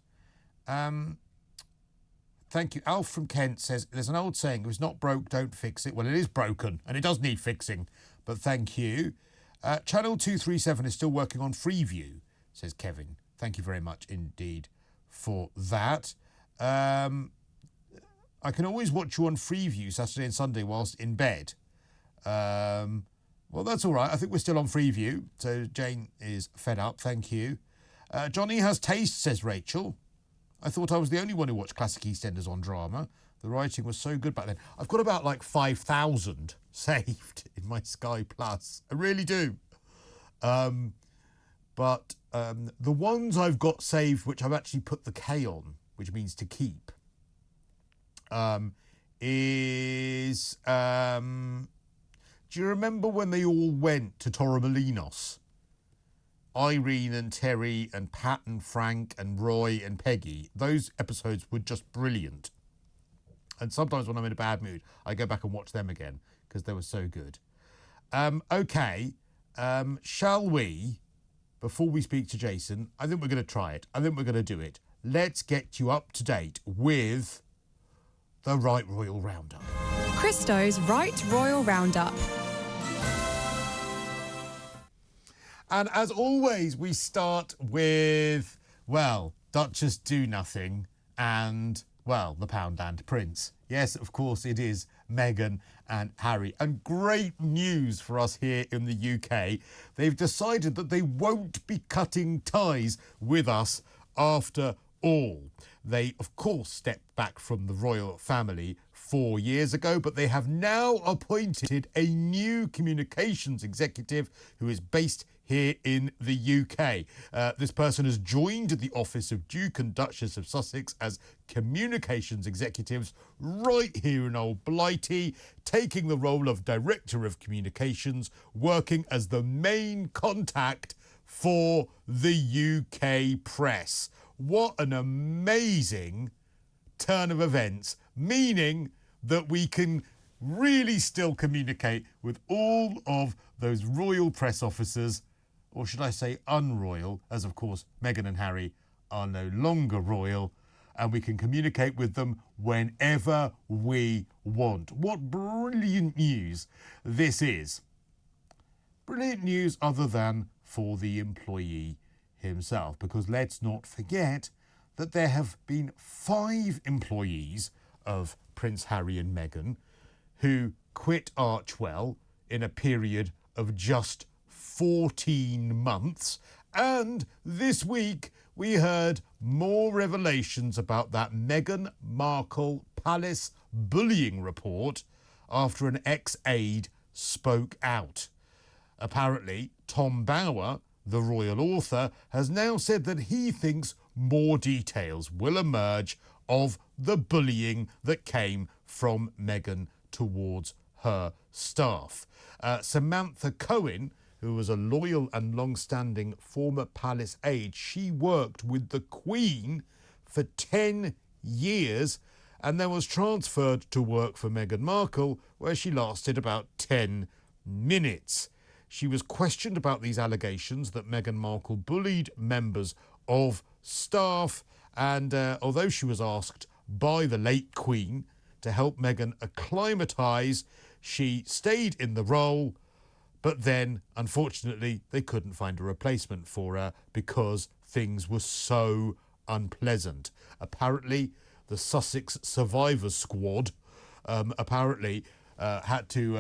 Thank you. Alf from Kent says, there's an old saying, if it's not broke, don't fix it. Well, it is broken, and it does need fixing, but thank you. Channel 237 is still working on Freeview, says Kevin. Thank you very much indeed for that. I can always watch you on Freeview Saturday and Sunday whilst in bed. Well, that's all right. I think we're still on Freeview, so Jane is fed up. Thank you. Johnny has taste, says Rachel. I thought I was the only one who watched classic EastEnders on drama. The writing was so good back then. I've got about like 5,000 saved in my Sky Plus. I really do. But the ones I've got saved, which I've actually put the K on, which means to keep, is... do you remember when they all went to Torremolinos? Irene and Terry and Pat and Frank and Roy and Peggy. Those episodes were just brilliant. And sometimes when I'm in a bad mood, I go back and watch them again because they were so good. Okay, shall we, before we speak to Jason, I think we're going to try it. I think we're going to do it. Let's get you up to date with the Right Royal Roundup. Cristo's Right Royal Roundup. And as always, we start with, well, Duchess Do Nothing and, well, the Poundland Prince. Yes, of course, it is Meghan and Harry. And great news for us here in the UK. They've decided that they won't be cutting ties with us after all. They, of course, stepped back from the royal family 4 years ago, but they have now appointed a new communications executive who is based here in the UK. This person has joined the office of Duke and Duchess of Sussex as communications executives right here in Old Blighty, taking the role of Director of Communications, working as the main contact for the UK press. What an amazing turn of events, meaning that we can really still communicate with all of those royal press officers, or should I say unroyal, as of course Meghan and Harry are no longer royal, and we can communicate with them whenever we want. What brilliant news this is. Brilliant news other than for the employee himself, because let's not forget that there have been 5 employees of Prince Harry and Meghan who quit Archewell in a period of just 14 months. And this week we heard more revelations about that Meghan Markle palace bullying report after an ex-aide spoke out. Apparently, Tom Bower, the royal author, has now said that he thinks more details will emerge of the bullying that came from Meghan towards her staff. Samantha Cohen, who was a loyal and long-standing former palace aide, she worked with the Queen for 10 years and then was transferred to work for Meghan Markle, where she lasted about 10 minutes. She was questioned about these allegations that Meghan Markle bullied members of staff, and although she was asked by the late Queen to help Meghan acclimatise, she stayed in the role, but then, unfortunately, they couldn't find a replacement for her because things were so unpleasant. Apparently, the Sussex Survivor Squad had to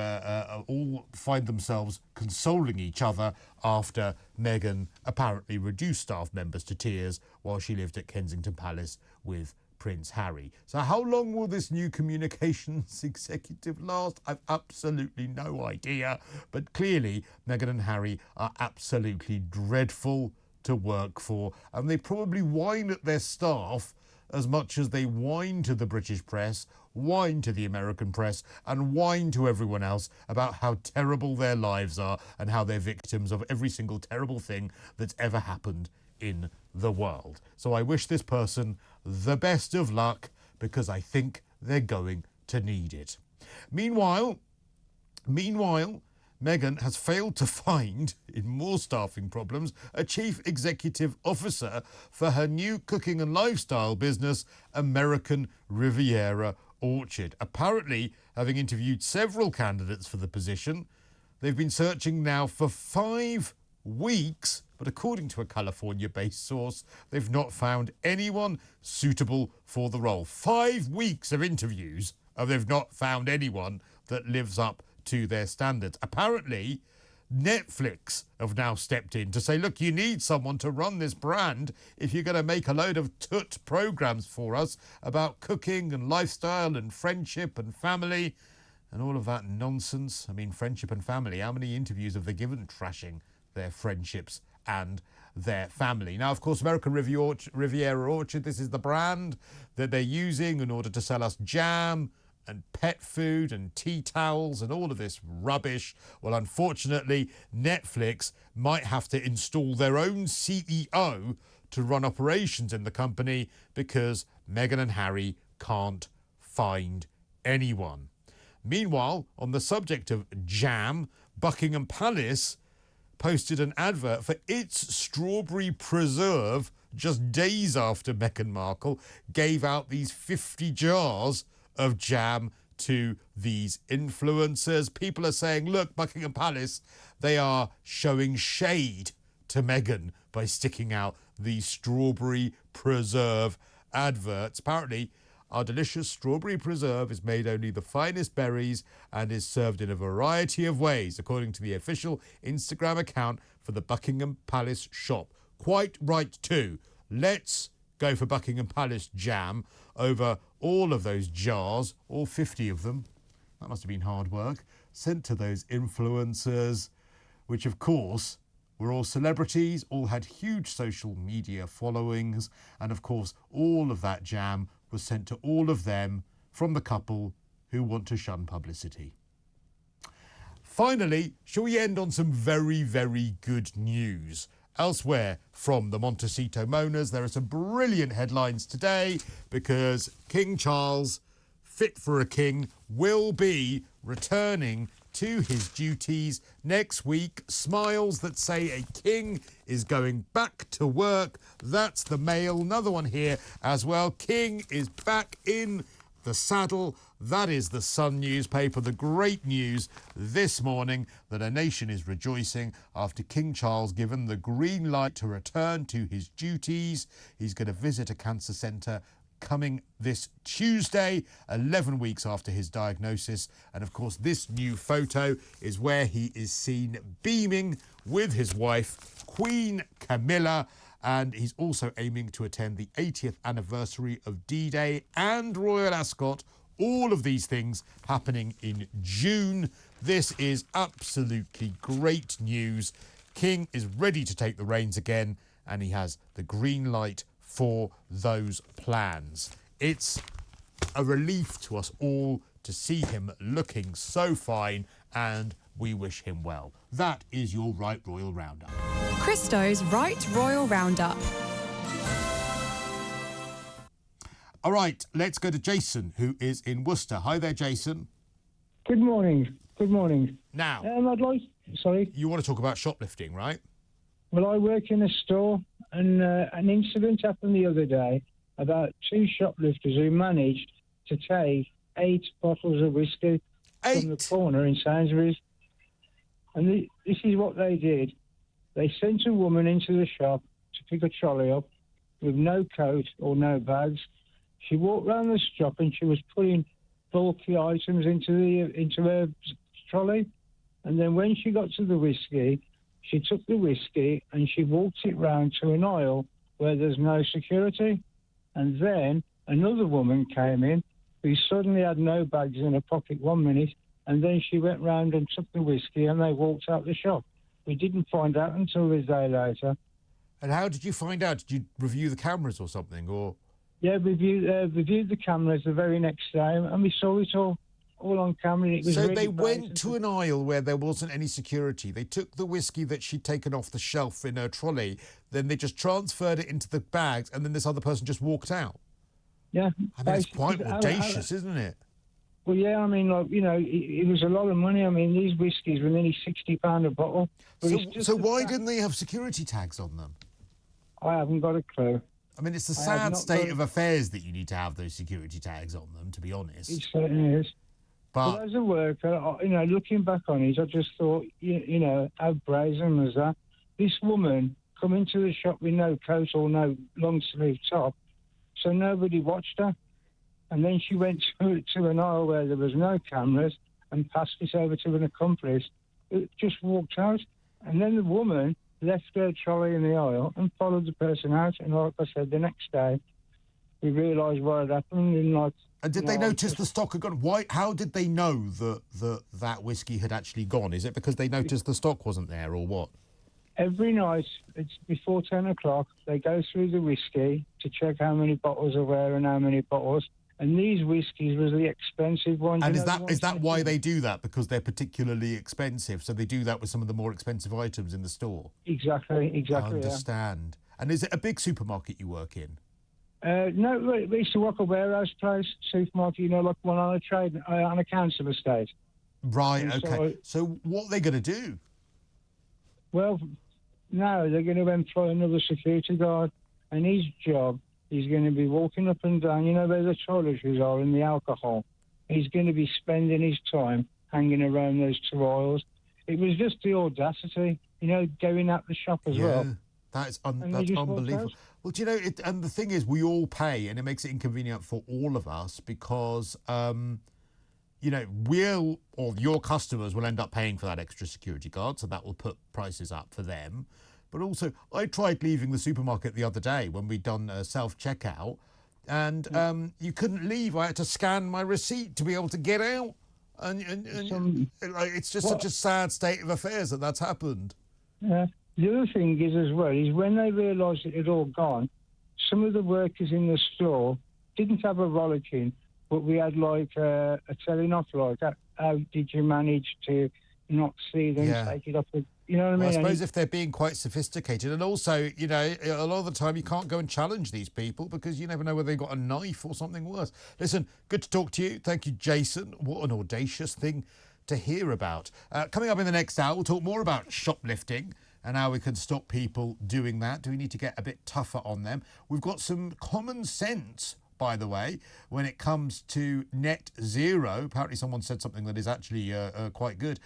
all find themselves consoling each other after Meghan apparently reduced staff members to tears while she lived at Kensington Palace with Prince Harry. So how long will this new communications executive last? I've absolutely no idea. But clearly, Meghan and Harry are absolutely dreadful to work for, and they probably whine at their staff as much as they whine to the British press, whine to the American press, and whine to everyone else about how terrible their lives are and how they're victims of every single terrible thing that's ever happened in the world. So I wish this person the best of luck, because I think they're going to need it. Meanwhile, Meghan has failed to find, in more staffing problems, a chief executive officer for her new cooking and lifestyle business, American Riviera Orchard. Apparently, having interviewed several candidates for the position, they've been searching now for 5 weeks, but according to a California-based source, they've not found anyone suitable for the role. 5 weeks of interviews, and they've not found anyone that lives up to their standards. Apparently, Netflix have now stepped in to say, look, you need someone to run this brand if you're going to make a load of tut programs for us about cooking and lifestyle and friendship and family and all of that nonsense. I mean, friendship and family, how many interviews have they given trashing their friendships and their family? Now, of course, American Riviera Orchard, this is the brand that they're using in order to sell us jam and pet food and tea towels and all of this rubbish. Well, unfortunately, Netflix might have to install their own CEO to run operations in the company because Meghan and Harry can't find anyone. Meanwhile, on the subject of jam, Buckingham Palace posted an advert for its strawberry preserve just days after Meghan Markle gave out these 50 jars of jam to these influencers. People are saying, look, Buckingham Palace, they are showing shade to Meghan by sticking out these strawberry preserve adverts. Apparently, our delicious strawberry preserve is made only the finest berries and is served in a variety of ways, according to the official Instagram account for the Buckingham Palace shop. Quite right too. Let's go for Buckingham Palace jam over all of those jars, all 50 of them. That must have been hard work. Sent to those influencers, which of course were all celebrities, all had huge social media followings, and of course all of that jam was sent to all of them from the couple who want to shun publicity. Finally, shall we end on some very, very good news? Elsewhere from the Montecito Moaners, there are some brilliant headlines today because King Charles, fit for a king, will be returning to his duties next week. Smiles that say a king is going back to work. That's the Mail. Another one here as well. King is back in the saddle. That is the Sun newspaper. The great news this morning that a nation is rejoicing after King Charles given the green light to return to his duties. He's going to visit a cancer centre coming this Tuesday, 11 weeks after his diagnosis. And of course, this new photo is where he is seen beaming with his wife, Queen Camilla. And he's also aiming to attend the 80th anniversary of D-Day and Royal Ascot. All of these things happening in June. This is absolutely great news. King is ready to take the reins again, and he has the green light for those plans. It's a relief to us all to see him looking so fine, and we wish him well. That is your Right Royal Roundup. Cristo's Right Royal Roundup. All right, let's go to Jason, who is in Worcester. Hi there, Jason. Good morning. Good morning. Now, Sorry. you want to talk about shoplifting, right? Well, I work in a store, and an incident happened the other day about two shoplifters who managed to take 8 bottles of whiskey from the corner in Sainsbury's. And this is what they did. They sent a woman into the shop to pick a trolley up with no coat or no bags. She walked round the shop and she was putting bulky items into her trolley. And then when she got to the whiskey, she took the whiskey and she walked it round to an aisle where there's no security. And then another woman came in who suddenly had no bags in her pocket 1 minute, and then she went round and took the whiskey and they walked out the shop. We didn't find out until a day later. And how did you find out? Did you review the cameras or something? Or Yeah, reviewed the cameras the very next day, and we saw it all on camera. It was so really they bad. went to an aisle where there wasn't any security. They took the whiskey that she'd taken off the shelf in her trolley, then they just transferred it into the bags, and then this other person just walked out. Yeah. I mean, it's quite audacious, isn't it? Well, yeah, I mean, like, you know, it was a lot of money. I mean, these whiskies were nearly £60 a bottle. So why didn't they have security tags on them? I haven't got a clue. I mean, it's the sad state of affairs that you need to have those security tags on them, to be honest. It certainly is. But as a worker, you know, looking back on it, I just thought, you know, how brazen was that? This woman come into the shop with no coat or no long-sleeve top, so nobody watched her. And then she went to an aisle where there was no cameras and passed it over to an accomplice who just walked out. And then the woman left her trolley in the aisle and followed the person out. And like I said, the next day, we realised what had happened. And did they notice the stock had gone? Why? How did they know that whiskey had actually gone? Is it because they noticed the stock wasn't there, or what? Every night, it's before 10 o'clock, they go through the whiskey to check how many bottles are where and how many bottles. And these whiskies was the expensive ones. And is that why they do that? Because they're particularly expensive, so they do that with some of the more expensive items in the store? Exactly. I understand. Yeah. And is it a big supermarket you work in? No, we used to work a warehouse place, supermarket, you know, like one on a council estate. Right, and okay. So what are they going to do? Well, now they're going to employ another security guard, and his job is going to be walking up and down, you know, where the toiletries are and the alcohol. He's going to be spending his time hanging around those two aisles. It was just the audacity, you know, going at the shop as well. That's unbelievable. Well, do you know, and the thing is, we all pay, and it makes it inconvenient for all of us because, you know, your customers will end up paying for that extra security guard, so that will put prices up for them. But also, I tried leaving the supermarket the other day when we'd done self-checkout, and you couldn't leave. I had to scan my receipt to be able to get out. And it's just such a sad state of affairs that's happened. Yeah. The other thing is as well, is when they realised it had all gone, some of the workers in the store didn't have a rollicking, but we had like a telling off, like, how did you manage to not see them take it off the... You know what I mean? I suppose if they're being quite sophisticated, and also, you know, a lot of the time you can't go and challenge these people because you never know whether they've got a knife or something worse. Listen, good to talk to you. Thank you, Jason. What an audacious thing to hear about. Coming up in the next hour, we'll talk more about shoplifting and how we can stop people doing that. Do we need to get a bit tougher on them? We've got some common sense, by the way, when it comes to net zero. Apparently someone said something that is actually quite good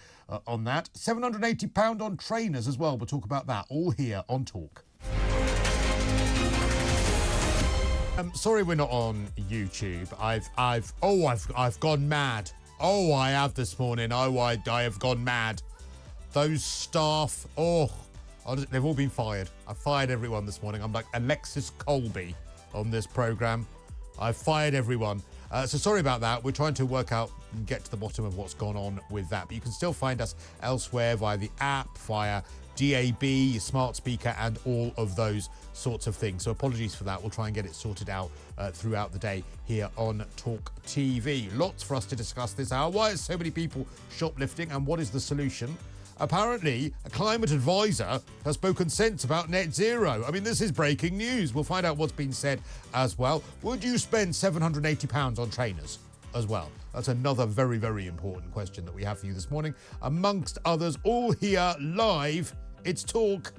on that. £780 on trainers as well. We'll talk about that all here on Talk. Sorry we're not on YouTube. I've gone mad. Oh, I have this morning. Oh, I have gone mad. Those staff, they've all been fired. I fired everyone this morning. I'm like Alexis Colby on this programme. I've fired everyone. So sorry about that. We're trying to work out and get to the bottom of what's gone on with that. But you can still find us elsewhere via the app, via DAB, your smart speaker, and all of those sorts of things. So apologies for that. We'll try and get it sorted out throughout the day here on Talk TV. Lots for us to discuss this hour. Why are so many people shoplifting, and what is the solution? Apparently, a climate advisor has spoken sense about net zero. I mean, this is breaking news. We'll find out what's been said as well. Would you spend £780 on trainers as well? That's another very, very important question that we have for you this morning. Amongst others, all here live. It's Talk.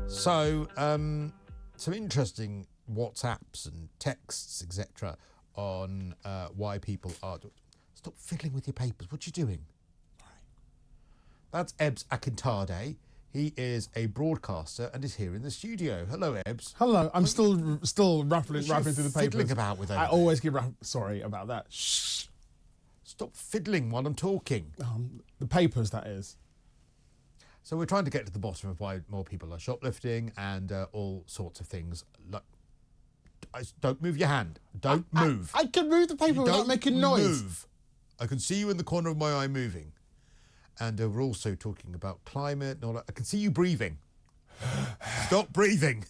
So, some interesting WhatsApps and texts, etc., on why people are... Stop fiddling with your papers. What are you doing? That's Ebs Akintade. He is a broadcaster and is here in the studio. Hello, Ebs. Hello. I'm still ruffling through the papers. Fiddling about with I over always get sorry about that. Shh. Stop fiddling while I'm talking. The papers, that is. So we're trying to get to the bottom of why more people are shoplifting and all sorts of things. Look, don't move your hand. Don't move. I can move the paper without making noise. Move. I can see you in the corner of my eye moving. And we're also talking about climate and all that. I can see you breathing. Stop breathing.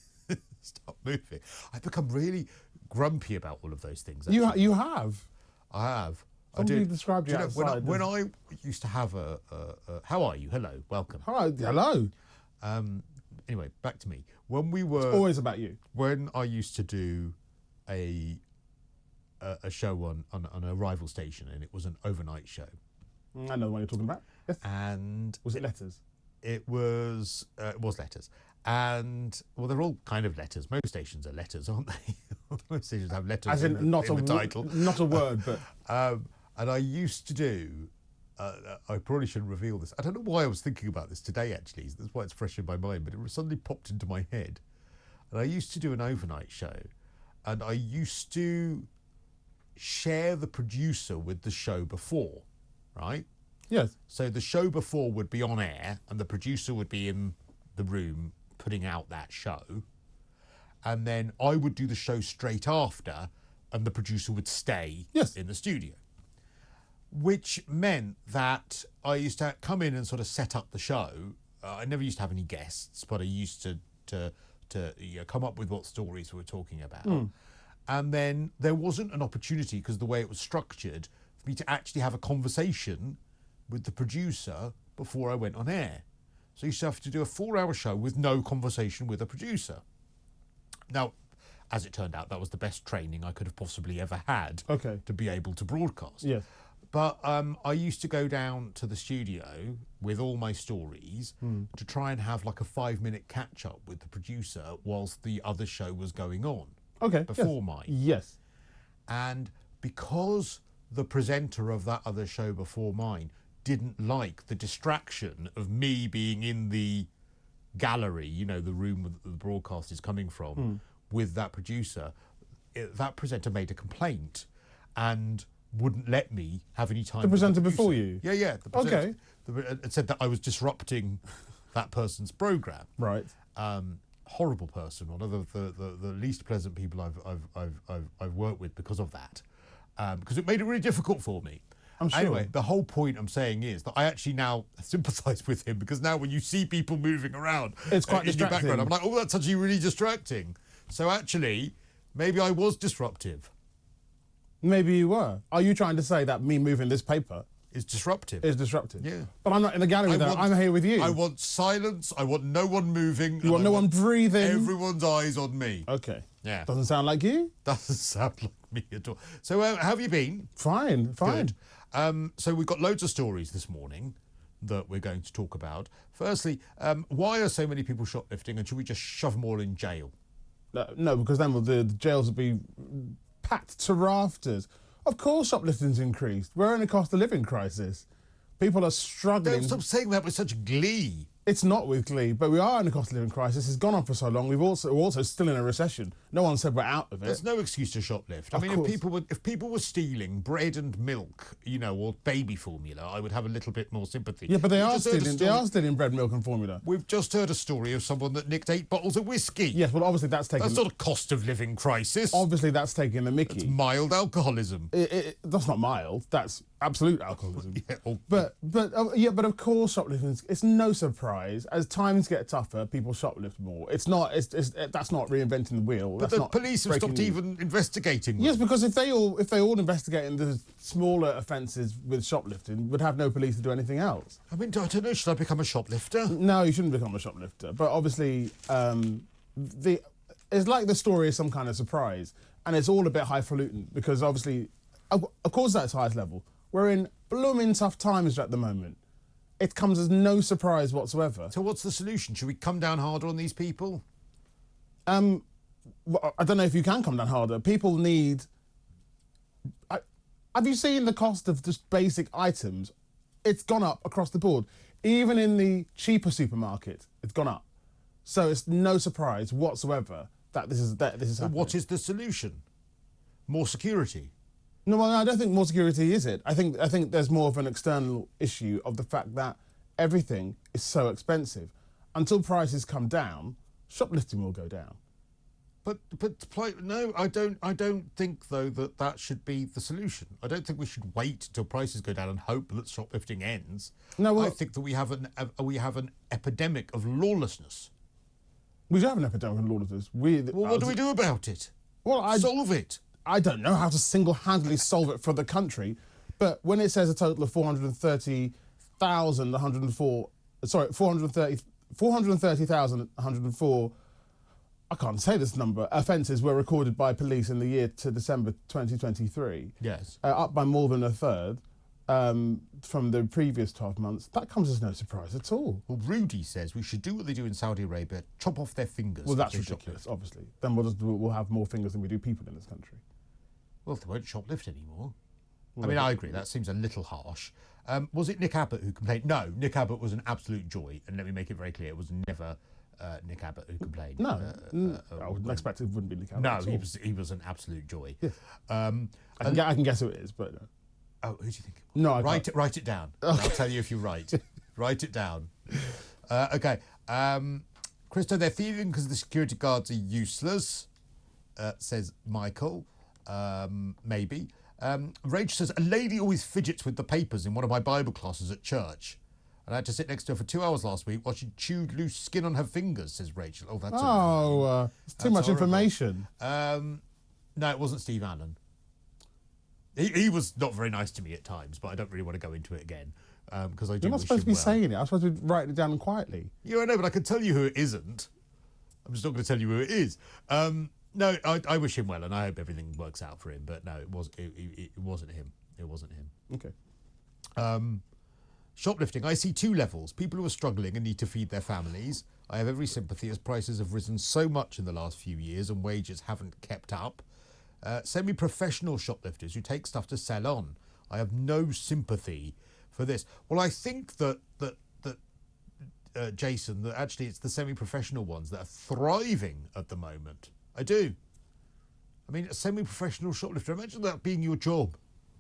Stop moving. I've become really grumpy about all of those things. You have? I have. Somebody described you know, outside. when I used to have a how are you? Hello, welcome. Hi, hello. Anyway, back to me. When we were... It's always about you. When I used to do a show on a rival station, and it was an overnight show. I know the one you're talking about. Yes. And was it letters? It was letters. And well, they're all kind of letters. Most stations are letters, aren't they? Most stations have letters As in the title. Not a word, but and I used to do I probably shouldn't reveal this. I don't know why I was thinking about this today, actually. That's why it's fresh in my mind, but it suddenly popped into my head. And I used to do an overnight show, and I used to share the producer with the show before, right? Yes. So the show before would be on air, and the producer would be in the room putting out that show. And then I would do the show straight after, and the producer would stay in the studio. Which meant that I used to come in and sort of set up the show. I never used to have any guests, but I used to come up with what stories we were talking about. And then there wasn't an opportunity, because the way it was structured, for me to actually have a conversation with the producer before I went on air. So I used to have to do a 4-hour show with no conversation with a producer. Now, as it turned out, that was the best training I could have possibly ever had to be able to broadcast. Yes. But I used to go down to the studio with all my stories to try and have like a 5-minute catch-up with the producer whilst the other show was going on. Before mine. Yes. And because the presenter of that other show before mine didn't like the distraction of me being in the gallery, you know, the room that the broadcast is coming from, with that producer, that presenter made a complaint and wouldn't let me have any time. The presenter with the before you? Yeah. The presenter, it said that I was disrupting that person's programme. Right. Horrible person, one of the least pleasant people I've worked with because of that, because it made it really difficult for me. I'm sure. Anyway, the whole point I'm saying is that I actually now sympathise with him, because now when you see people moving around, it's quite in distracting. your background, I'm like, oh, that's actually really distracting. So actually, maybe I was disruptive. Maybe you were. Are you trying to say that me moving this paper is disruptive? Is disruptive. Yeah. But I'm not in the gallery though. I'm here with you. I want silence. I want no one moving. You want no one breathing. Everyone's eyes on me. Okay. Yeah. Doesn't sound like you. Doesn't sound like me at all. So how have you been? Fine. Good. So we've got loads of stories this morning that we're going to talk about. Firstly, why are so many people shoplifting, and should we just shove them all in jail? No, because then the jails would be packed to rafters. Of course shoplifting's increased. We're in a cost of living crisis. People are struggling. Don't stop saying that with such glee. It's not with glee, but we are in a cost of living crisis. It's gone on for so long. We're also still in a recession. No one said we're out of it. There's no excuse to shoplift. I mean, if people were stealing bread and milk, or baby formula, I would have a little bit more sympathy. Yeah, but they are stealing bread, milk, and formula. We've just heard a story of someone that nicked 8 bottles of whiskey. Yes, well, obviously that's taking. That's not a cost of living crisis. Obviously, that's taking the mickey. It's mild alcoholism. That's not mild. That's absolute alcoholism. Yeah, but of course, shoplifting. It's no surprise as times get tougher, people shoplift more. It's not. That's not reinventing the wheel. But that's the police have stopped even investigating them. Yes, because if they all investigated the smaller offences with shoplifting, would have no police to do anything else. I mean, I don't know. Should I become a shoplifter? No, you shouldn't become a shoplifter. But obviously, it's like the story is some kind of surprise, and it's all a bit highfalutin because obviously, of course, that's highest level. We're in blooming tough times at the moment. It comes as no surprise whatsoever. So what's the solution? Should we come down harder on these people? Well, I don't know if you can come down harder. People need... have you seen the cost of just basic items? It's gone up across the board. Even in the cheaper supermarket, it's gone up. So it's no surprise whatsoever that this is happening. What is the solution? More security? No, well, I don't think more security is it. I think there's more of an external issue of the fact that everything is so expensive. Until prices come down, shoplifting will go down. But no, I don't think though that should be the solution. I don't think we should wait till prices go down and hope that shoplifting ends. No, well, I think that we have an epidemic of lawlessness. We do have an epidemic of lawlessness. What do we do about it? Well, solve it. I don't know how to single-handedly solve it for the country, but when it says a total of 430,104, I can't say this number, offences were recorded by police in the year to December 2023. Yes. Up by more than a third from the previous 12 months. That comes as no surprise at all. Well, Rudy says we should do what they do in Saudi Arabia, chop off their fingers. Well, that's ridiculous, obviously. Then we'll have more fingers than we do people in this country. Well, they won't shoplift anymore. I mean, I agree, that seems a little harsh. Was it Nick Abbott who complained? No, Nick Abbott was an absolute joy, and let me make it very clear, it was never Nick Abbott who complained. No, I wouldn't expect it wouldn't be Nick Abbott. No, he was an absolute joy. Yeah. I can guess who it is, but... Oh, who do you think it was? No, Write it down. Okay. I'll tell you if you're right. Write it down. Okay. Cristo, they're thieving because the security guards are useless, says Michael. Maybe. Rach says, a lady always fidgets with the papers in one of my Bible classes at church. And I had to sit next to her for 2 hours last week while she chewed loose skin on her fingers, says Rachel. Oh, that's it's too much information. No, it wasn't Steve Allen. He was not very nice to me at times, but I don't really want to go into it again because I do. You're not wish supposed to be him well. saying it. I'm supposed to be writing it down quietly. Yeah, I know, but I can tell you who it isn't. I'm just not going to tell you who it is. No, I wish him well, and I hope everything works out for him. But no, it wasn't him. It wasn't him. Okay. Shoplifting. I see two levels: people who are struggling and need to feed their families. I have every sympathy as prices have risen so much in the last few years and wages haven't kept up. Semi-professional shoplifters who take stuff to sell on. I have no sympathy for this. Well, I think that Jason, that actually it's the semi-professional ones that are thriving at the moment. I do. I mean, a semi-professional shoplifter, imagine that being your job.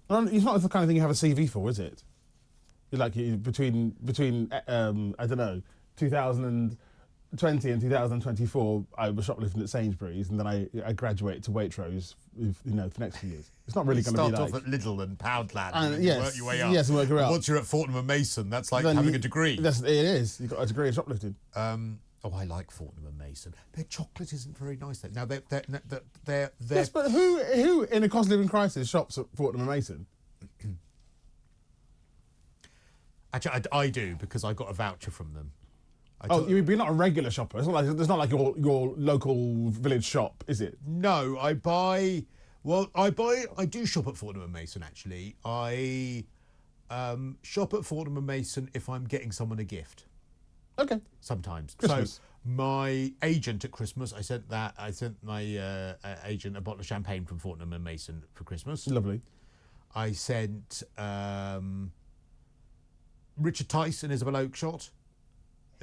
It's not the kind of thing you have a CV for, is it? Like between I don't know, 2020 and 2024, I was shoplifting at Sainsbury's, and then I graduated to Waitrose, for the next few years. It's not really going to be like... Start off at Lidl and Poundland and yes, work your way up. Yes, work your way up. Once you're at Fortnum and Mason, that's like having a degree. It is. You've got a degree in shoplifting. I like Fortnum and Mason. Their chocolate isn't very nice though. Now they're Yes, but who in a cost of living crisis shops at Fortnum and Mason? Actually, I do because I got a voucher from them. You're not a regular shopper. It's not like your local village shop, is it? No, I do shop at Fortnum and Mason. Actually, I shop at Fortnum and Mason if I'm getting someone a gift. Okay. Sometimes. Christmas. So my agent at Christmas, I sent my agent a bottle of champagne from Fortnum and Mason for Christmas. Lovely. I sent Richard Tice and Isabel Oakeshott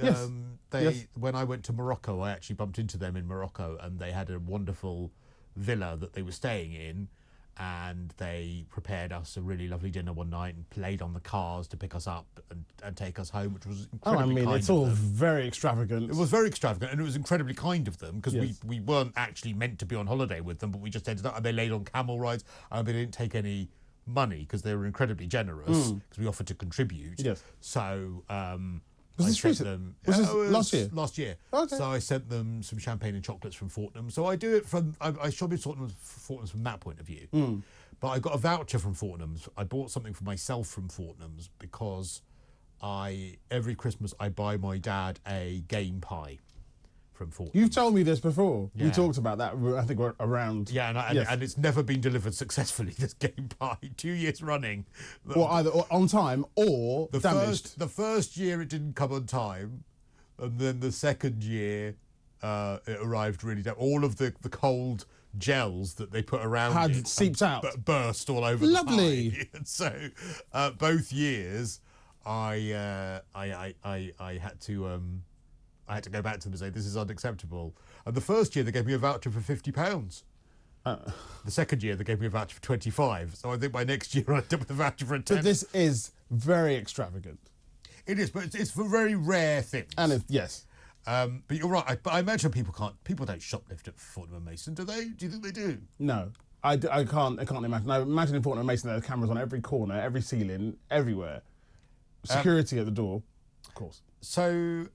Yes. Yes. When I went to Morocco, I actually bumped into them in Morocco, and they had a wonderful villa that they were staying in, and they prepared us a really lovely dinner one night and played on the cars to pick us up and take us home, which was incredibly kind it's of all them. very extravagant. It was very extravagant, and it was incredibly kind of them, because Yes. we weren't actually meant to be on holiday with them, but we just ended up, and they laid on camel rides, and they didn't take any money because they were incredibly generous, because we offered to contribute. Yes. So Was I this sent recent? them. Was this it was last year? Last year. Okay. So I sent them some champagne and chocolates from Fortnum. So I do it from. I shop in Fortnum's from that point of view. But I got a voucher from Fortnum's. I bought something for myself from Fortnum's because every Christmas I buy my dad a game pie from Fortnum's. You've told me this before. We Yeah. talked about that. I think we're around. Yeah, and it's never been delivered successfully. This game pie, 2 years running. Or either on time or damaged. The first year it didn't come on time, and then the second year it arrived really damaged. All of the cold gels that they put around Had it seeped out. burst all over Lovely. the pie. And so both years I had to go back to them and say, this is unacceptable. And the first year they gave me a voucher for £50. The second year they gave me a voucher for 25. So I think by next year I'll end up with a voucher for a 10. But this is very extravagant. It is, but it's for very rare things. And yes. But you're right. But I imagine people don't shoplift at Fortnum and Mason, do they? Do you think they do? No. I can't imagine. I imagine in Fortnum and Mason there are cameras on every corner, every ceiling, everywhere. Security at the door, of course. So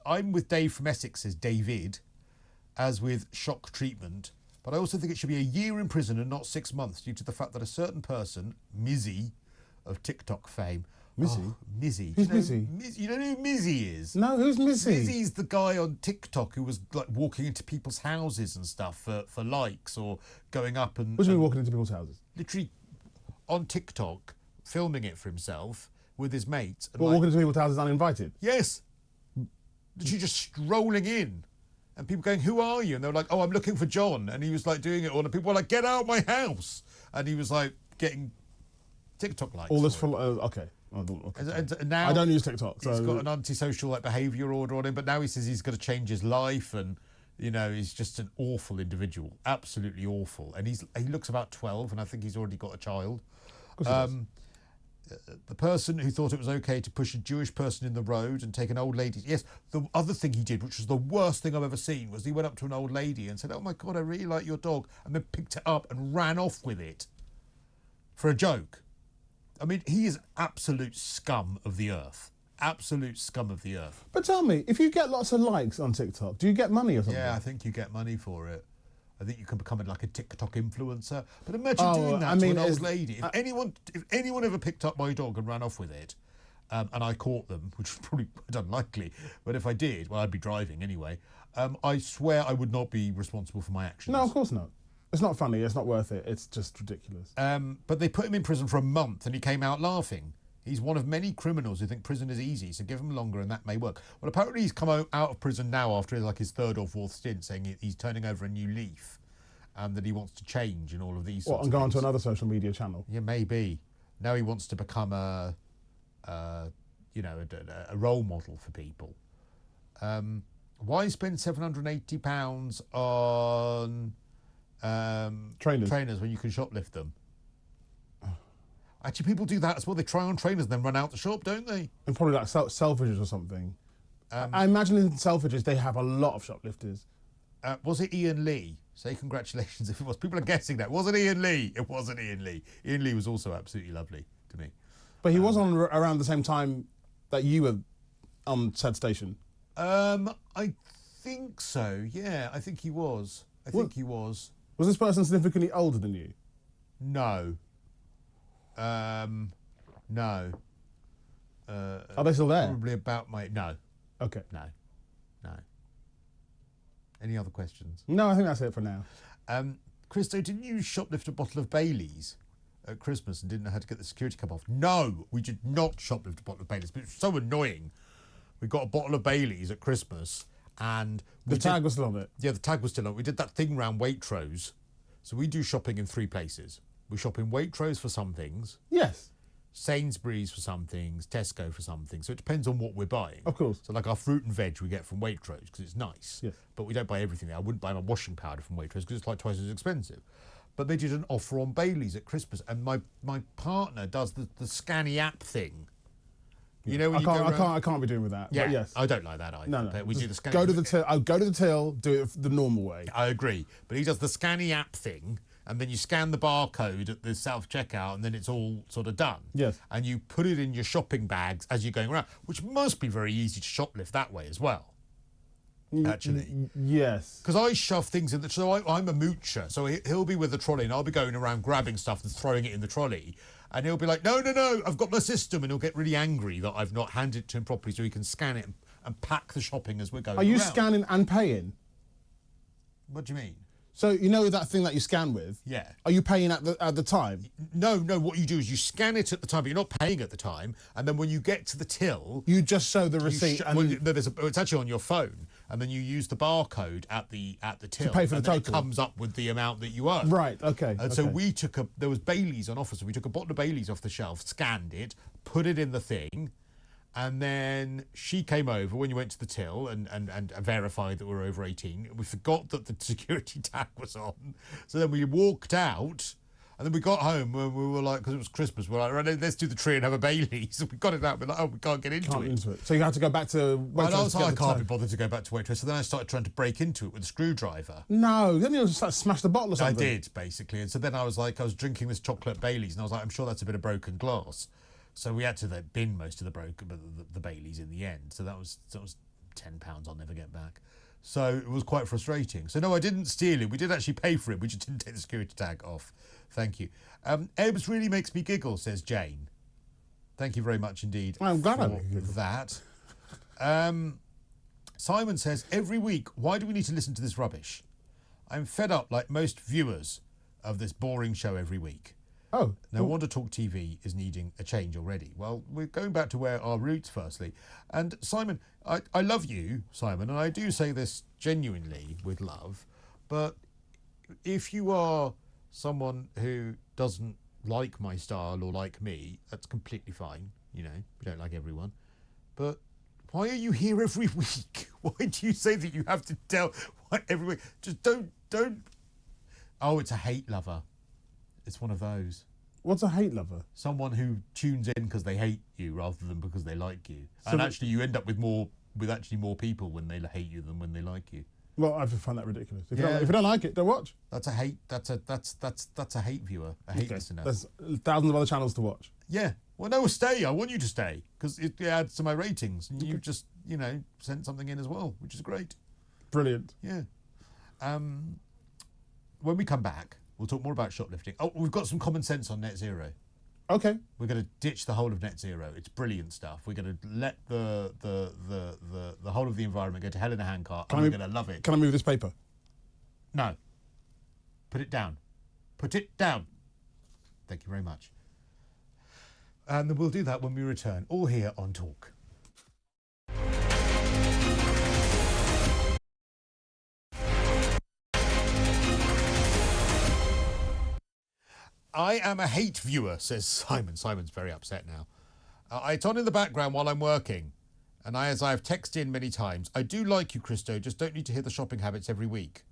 I'm with Dave from Essex, says David, as with shock treatment. But I also think it should be a year in prison and not 6 months due to the fact that a certain person, Mizzy, of TikTok fame. Mizzy? Oh, Mizzy. Who's Mizzy? You don't know who Mizzy is? No, who's Mizzy? Mizzy's the guy on TikTok who was like walking into people's houses and stuff for likes, or going up and... What do you mean walking into people's houses? Literally on TikTok, filming it for himself with his mates. And Walking into people's houses uninvited? Yes. Literally just strolling in. And people going, who are you? And they were like, oh, I'm looking for John. And he was like doing it all. And people were like, get out of my house. And he was like getting TikTok likes. All this for it. okay. Okay. And now I don't use TikTok, so he's got an antisocial behaviour order on him. But now he says he's got to change his life, and he's just an awful individual, absolutely awful. And he looks about 12, and I think he's already got a child. Of course he does. The person who thought it was okay to push a Jewish person in the road and take an old lady. Yes, the other thing he did, which was the worst thing I've ever seen, was he went up to an old lady and said, oh my God, I really like your dog, and then picked it up and ran off with it for a joke. I mean, he is absolute scum of the earth. Absolute scum of the earth. But tell me, if you get lots of likes on TikTok, do you get money or something? Yeah, I think you get money for it. I think you can become like a TikTok influencer. But imagine doing that to an old lady. If anyone ever picked up my dog and ran off with it, and I caught them, which was probably quite unlikely, but if I did, well, I'd be driving anyway, I swear I would not be responsible for my actions. No, of course not. It's not funny. It's not worth it. It's just ridiculous. But they put him in prison for a month and he came out laughing. He's one of many criminals who think prison is easy, so give him longer and that may work. Well, apparently he's come out of prison now after his third or fourth stint, saying he's turning over a new leaf and that he wants to change in all of these sorts and of go on things. to another social media channel? Yeah, maybe. Now he wants to become a role model for people. Why spend £780 on... trainers when you can shoplift them? Actually, people do that as well. They try on trainers and then run out the shop, don't they? And probably like Selfridges or something. I imagine in Selfridges they have a lot of shoplifters. Was it Ian Lee? Say congratulations if it was. People are guessing that. Was it Ian Lee? It wasn't Ian Lee. Ian Lee was also absolutely lovely to me. But he was on around the same time that you were on said station. I think so. Yeah, I think he was. He was. Was this person significantly older than you? No. No. Are they still there? Probably about my... No. Okay. No. Any other questions? No, I think that's it for now. Cristo, didn't you shoplift a bottle of Baileys at Christmas and didn't know how to get the security cap off? No, we did not shoplift a bottle of Baileys, but it was so annoying. We got a bottle of Baileys at Christmas and... The tag was still on it? Yeah, the tag was still on it. We did that thing round Waitrose. So we do shopping in 3 places. We shop in Waitrose for some things. Yes. Sainsbury's for some things, Tesco for some things. So it depends on what we're buying. Of course. So like our fruit and veg we get from Waitrose because it's nice. Yes. But we don't buy everything there. I wouldn't buy my washing powder from Waitrose because it's like twice as expensive. But they did an offer on Bailey's at Christmas, and my partner does the Scanny app thing. You know, when I can't be doing with that. Yeah, but yes. I don't like that either. No. But we do the Scanny. Go to the till. I'll go to the till. Do it the normal way. I agree, but he does the Scanny app thing, and then you scan the barcode at the self checkout, and then it's all sort of done. Yes. And you put it in your shopping bags as you're going around, which must be very easy to shoplift that way as well. Actually, yes. because I shove things in the. So I'm a moocher, so he'll be with the trolley, and I'll be going around grabbing stuff and throwing it in the trolley, and he'll be like, "No, I've got my system," and he'll get really angry that I've not handed it to him properly, so he can scan it and pack the shopping as we're going. Are you around. scanning and paying? What do you mean? So you know that thing that you scan with? Yeah. Are you paying at the time? No. What you do is you scan it at the time, but you're not paying at the time. And then when you get to the till, You just show the receipt it's actually on your phone, and then you use the barcode at the till pay for and the then total. It comes up with the amount that you owe. Right. Okay. And so there was Bailey's on offer, so we took a bottle of Bailey's off the shelf, scanned it, put it in the thing, and then she came over when you went to the till and verified that we're over 18. We forgot that the security tag was on. So then we walked out, and then we got home and we were like, because it was Christmas, we're like, right, let's do the tree and have a Bailey's. So we got it out, we're like, oh, we can't get into it. So you had to go back to Waitrose. And I was to like, I get the can't toe. be bothered to go back to Waitrose. So then I started trying to break into it with a screwdriver. No, then you just like smash the bottle or I something. did, basically. And so then I was drinking this chocolate Bailey's, and I was like, I'm sure that's a bit of broken glass. So we had to bin most of the Baileys in the end. So that was £10 I'll never get back. So it was quite frustrating. So no, I didn't steal it. We did actually pay for it. We just didn't take the security tag off. Thank you. Ebs really makes me giggle, says Jane. Thank you very much indeed I'm glad I for make you giggle. that. Simon says, every week, why do we need to listen to this rubbish? I'm fed up like most viewers of this boring show every week. Oh. No wonder talkTV is needing a change already. Well, we're going back to where our roots, firstly. And Simon, I love you, Simon, and I do say this genuinely with love, but if you are someone who doesn't like my style or like me, that's completely fine. You know, we don't like everyone. But why are you here every week? Why do you say that you have to tell every week? Just don't. Oh, it's a hate lover. It's one of those. What's a hate lover? Someone who tunes in because they hate you rather than because they like you. And actually, you end up with more people when they hate you than when they like you. Well, I just find that ridiculous. If you don't like it, don't watch. That's a hate. That's a hate viewer, a hate listener. There's thousands of other channels to watch. Yeah. Well, no, stay. I want you to stay because it adds to my ratings, and you just sent something in as well, which is great. Brilliant. Yeah. When we come back, we'll talk more about shoplifting. Oh, we've got some common sense on net zero. Okay. We're going to ditch the whole of net zero. It's brilliant stuff. We're going to let the whole of the environment go to hell in a handcart, and we're going to love it. Can I move this paper? No. Put it down. Put it down. Thank you very much. And we'll do that when we return, all here on Talk. I am a hate viewer, says Simon. Simon's very upset now. It's on in the background while I'm working. And as I've texted in many times, I do like you, Cristo, just don't need to hear the shopping habits every week.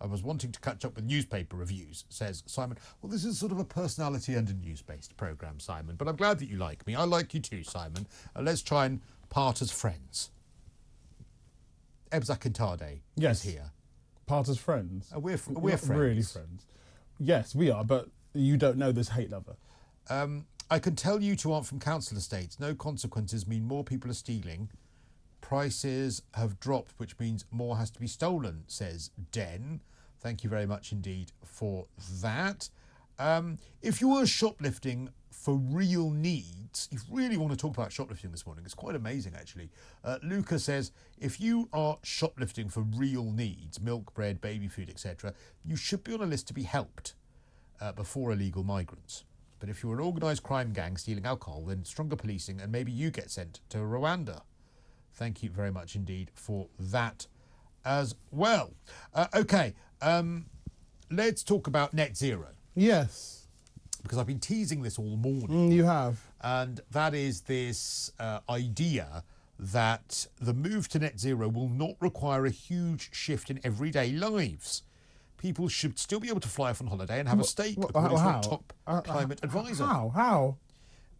I was wanting to catch up with newspaper reviews, says Simon. Well, this is sort of a personality and a news-based programme, Simon, but I'm glad that you like me. I like you too, Simon. Let's try and part as friends. Ebs Akintade is here. Part as friends? We're Not friends. really friends. Yes, we are, but you don't know this hate lover. I can tell you two aren't from council estates. No consequences mean more people are stealing. Prices have dropped, which means more has to be stolen, says Den. Thank you very much indeed for that. If you were shoplifting for real needs, if you really want to talk about shoplifting this morning, it's quite amazing actually. Luca says, if you are shoplifting for real needs, milk, bread, baby food, etc., you should be on a list to be helped before illegal migrants. But if you're an organised crime gang stealing alcohol, then stronger policing and maybe you get sent to Rwanda. Thank you very much indeed for that as well. Okay, let's talk about net zero. Yes. because I've been teasing this all morning. You have. And that is this idea that the move to net zero will not require a huge shift in everyday lives. People should still be able to fly off on holiday and have a stake, according to a top climate advisor. How?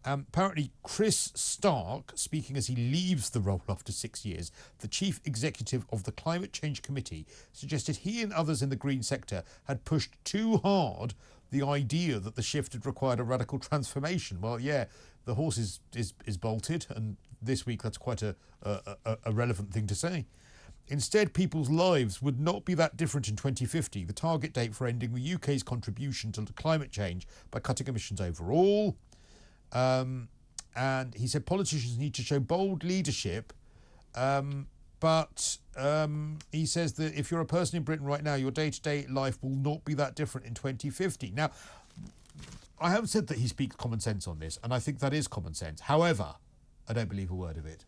Apparently, Chris Stark, speaking as he leaves the role after 6 years, the chief executive of the Climate Change Committee, suggested he and others in the green sector had pushed too hard the idea that the shift had required a radical transformation. Well, yeah, the horse is bolted, and this week that's quite a relevant thing to say. Instead, people's lives would not be that different in 2050, the target date for ending the UK's contribution to climate change by cutting emissions overall. And he said politicians need to show bold leadership, but he says that if you're a person in Britain right now, your day-to-day life will not be that different in 2050. Now, I haven't said that he speaks common sense on this, and I think that is common sense. However, I don't believe a word of it.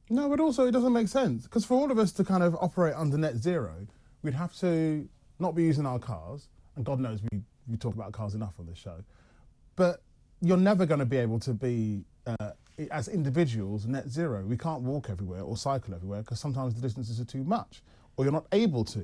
No, but also it doesn't make sense, because for all of us to kind of operate under net zero, we'd have to not be using our cars, and God knows we talk about cars enough on this show, but you're never going to be able to be, as individuals, net zero. We can't walk everywhere or cycle everywhere because sometimes the distances are too much, or you're not able to.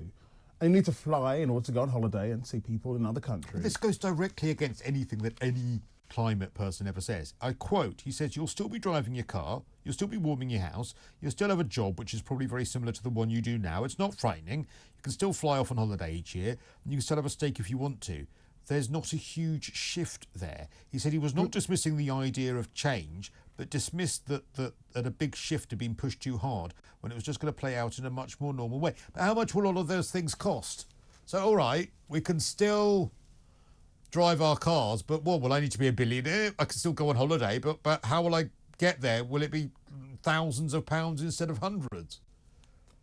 And you need to fly in order to go on holiday and see people in other countries. But this goes directly against anything that any climate person ever says. I quote, he says, you'll still be driving your car, you'll still be warming your house, you'll still have a job which is probably very similar to the one you do now. It's not frightening. You can still fly off on holiday each year, and you can still have a stake if you want to. There's not a huge shift there. He said he was not dismissing the idea of change, but dismissed that a big shift had been pushed too hard when it was just going to play out in a much more normal way. But how much will all of those things cost? So, all right, we can still drive our cars, but what, will I need to be a billionaire? I can still go on holiday, but how will I get there? Will it be thousands of pounds instead of hundreds?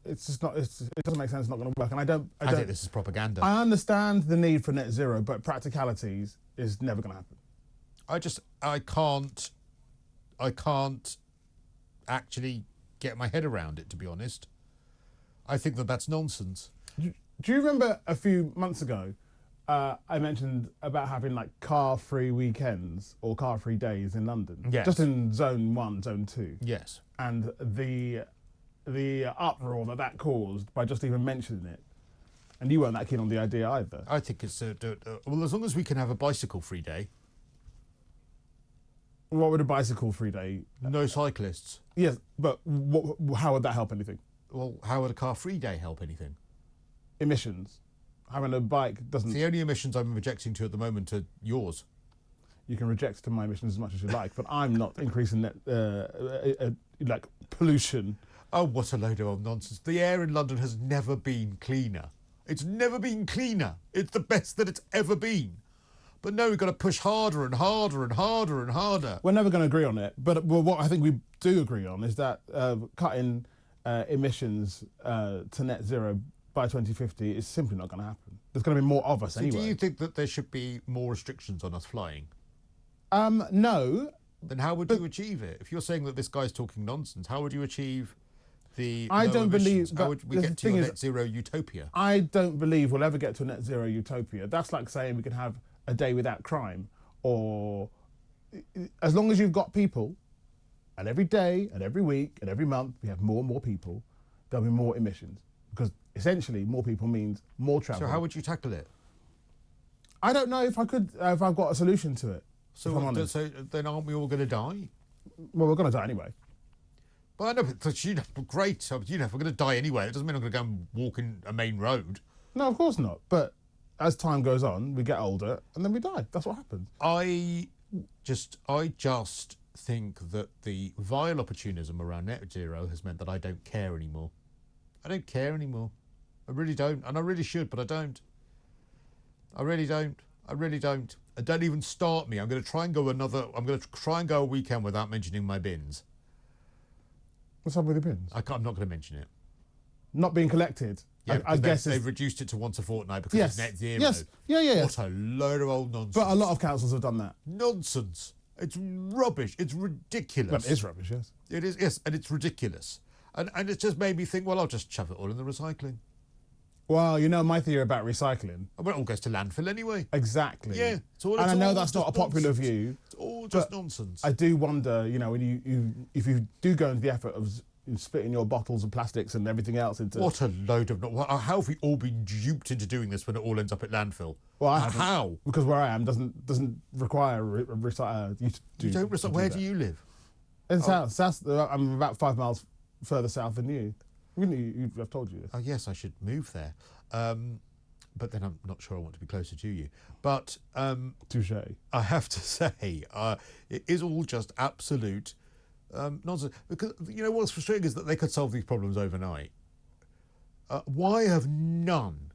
It's just not. It doesn't make sense. It's not going to work. And I think this is propaganda. I understand the need for net zero, but practicalities is never going to happen. I can't actually get my head around it, to be honest. I think that's nonsense. Do you remember a few months ago, I mentioned about having like car-free weekends or car-free days in London? Yes. Just in Zone 1, Zone 2. Yes. And the uproar that caused by just even mentioning it. And you weren't that keen on the idea either. I think it's well, as long as we can have a bicycle-free day. What would a bicycle-free day? No cyclists. Yes, but how would that help anything? Well, how would a car-free day help anything? Emissions. Having a bike doesn't... The only emissions I'm objecting to at the moment are yours. You can reject my emissions as much as you like, but I'm not increasing like pollution. Oh, what a load of old nonsense. The air in London has never been cleaner. It's never been cleaner. It's the best that it's ever been. But no, we've got to push harder and harder and harder and harder. We're never going to agree on it. But what I think we do agree on is that cutting emissions to net zero by 2050 is simply not going to happen. There's going to be more of us anyway. Do you think that there should be more restrictions on us flying? No. Then how would you achieve it? If you're saying that this guy's talking nonsense, how would you achieve the I don't emissions? believe... How would we get to a net zero utopia? I don't believe we'll ever get to a net zero utopia. That's like saying we can have a day without crime, or as long as you've got people, and every day, and every week, and every month, we have more and more people, there'll be more emissions. Because essentially, more people means more travel. So how would you tackle it? I don't know if I've got a solution to it. So then aren't we all going to die? Well, we're going to die anyway. But I know, but great. So, if we're going to die anyway, it doesn't mean I'm going to go and walk in a main road. No, of course not. But as time goes on, we get older, and then we die. That's what happens. I just think that the vile opportunism around net zero has meant that I don't care anymore. I don't care anymore. I really don't. And I really should, but I don't. I really don't. Don't even start me. I'm going to try and go a weekend without mentioning my bins. What's up with the bins? I'm not going to mention it. Not being collected. Yeah, I guess they've reduced it to once a fortnight because it's net zero. Yes. Yeah. What a load of old nonsense. But a lot of councils have done that. Nonsense. It's rubbish. It's ridiculous. Well, it is rubbish, yes. It is, yes, and it's ridiculous. And it just made me think, well, I'll just shove it all in the recycling. Well, you know my theory about recycling. Well, it all goes to landfill anyway. Exactly. Yeah. And I know that's just not a popular nonsense. view. It's all just but nonsense. I do wonder, you know, when if you do go into the effort of splitting your bottles and plastics and everything else into... What a load of... How have we all been duped into doing this when it all ends up at landfill? Well, I haven't, how? Because where I am doesn't require recycle. You don't recycle. Where do you live? In south. I'm about 5 miles further south than you. I've told you this. Oh yes, I should move there. But then I'm not sure I want to be closer to you. But touche. I have to say, it is all just absolute nonsense. Because you know what's frustrating is that they could solve these problems overnight. Why have none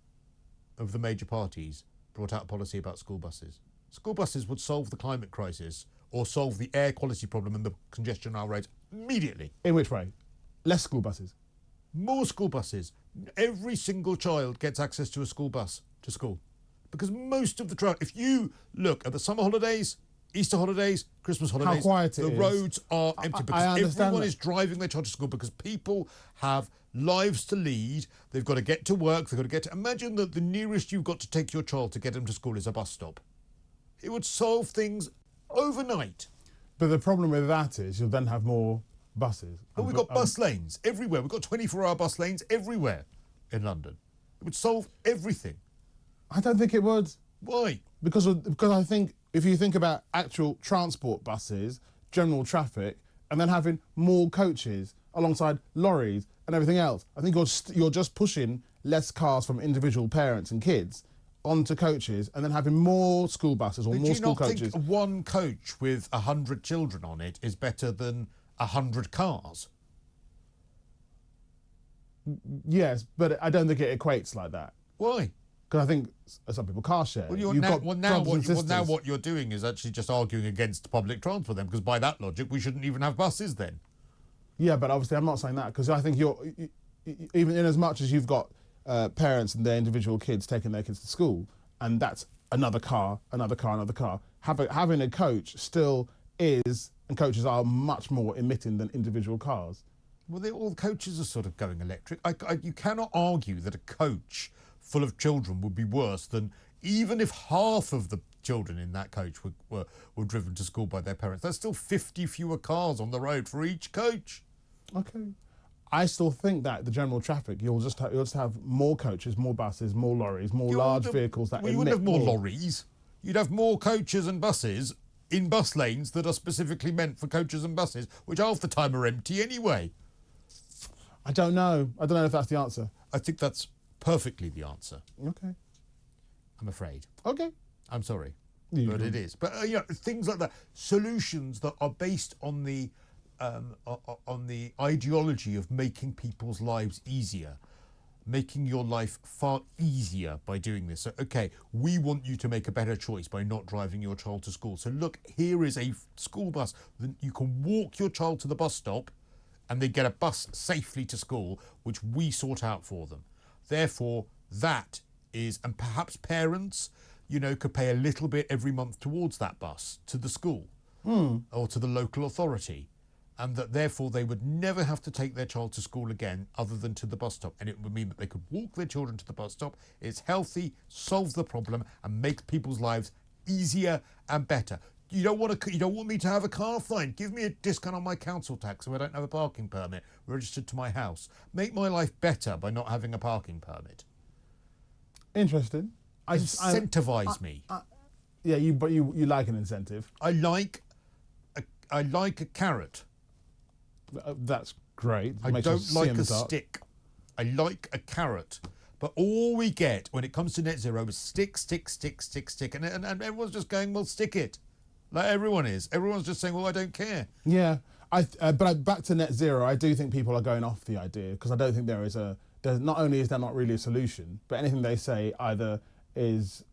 of the major parties brought out a policy about school buses? School buses would solve the climate crisis or solve the air quality problem and the congestion on our roads immediately. In which way? Less school buses. More school buses. Every single child gets access to a school bus to school. Because most of the travel, if you look at the summer holidays, Easter holidays, Christmas holidays, how quiet the roads are empty because everyone is driving their child to school because people have lives to lead. They've got to get to work. They've got to get to... Imagine that the nearest you've got to take your child to get them to school is a bus stop. It would solve things overnight. But the problem with that is you'll then have more buses. But we've got bus lanes everywhere. We've got 24-hour bus lanes everywhere in London. It would solve everything. I don't think it would. Why? Because I think if you think about actual transport buses, general traffic, and then having more coaches alongside lorries and everything else, I think you're just pushing less cars from individual parents and kids onto coaches and then having more school buses or more school coaches. Do you not think one coach with 100 children on it is better than 100 cars? Yes, but I don't think it equates like that. Why? Because I think some people car share. Well, now what you're doing is actually just arguing against public transport then, because by that logic, we shouldn't even have buses then. Yeah, but obviously I'm not saying that, because I think even in as much as you've got parents and their individual kids taking their kids to school, and that's another car, having a coach still is, and coaches are much more emitting than individual cars. Well, all the coaches are sort of going electric. You cannot argue that a coach full of children would be worse than even if half of the children in that coach were driven to school by their parents. There's still 50 fewer cars on the road for each coach. Okay. I still think that the general traffic, you'll just have more coaches, more buses, more lorries, more large vehicles that emit you wouldn't have more lorries. You'd have more coaches and buses in bus lanes that are specifically meant for coaches and buses, which half the time are empty anyway. I don't know. I don't know if that's the answer. I think that's perfectly the answer. Okay. I'm afraid. Okay. I'm sorry, but it is. But things like that, solutions that are based on the ideology of making people's lives easier, making your life far easier by doing this. So, okay, we want you to make a better choice by not driving your child to school. So look, here is a school bus. You can walk your child to the bus stop and they get a bus safely to school, which we sort out for them. Therefore, that is, and perhaps parents, could pay a little bit every month towards that bus to the school or to the local authority. And that therefore they would never have to take their child to school again other than to the bus stop. And it would mean that they could walk their children to the bus stop. It's healthy, solves the problem, and makes people's lives easier and better. You don't want me to have a car? Fine. Give me a discount on my council tax so I don't have a parking permit registered to my house. Make my life better by not having a parking permit. Interesting. Incentivise me. Yeah, but you like an incentive. I like a carrot. That's great. I don't like a stick. I like a carrot. But all we get when it comes to net zero is stick. And everyone's just going, well, stick it. Like everyone is. Everyone's just saying, well, I don't care. Yeah. But back to net zero, I do think people are going off the idea, because I don't think there's not only is there not really a solution, but anything they say either is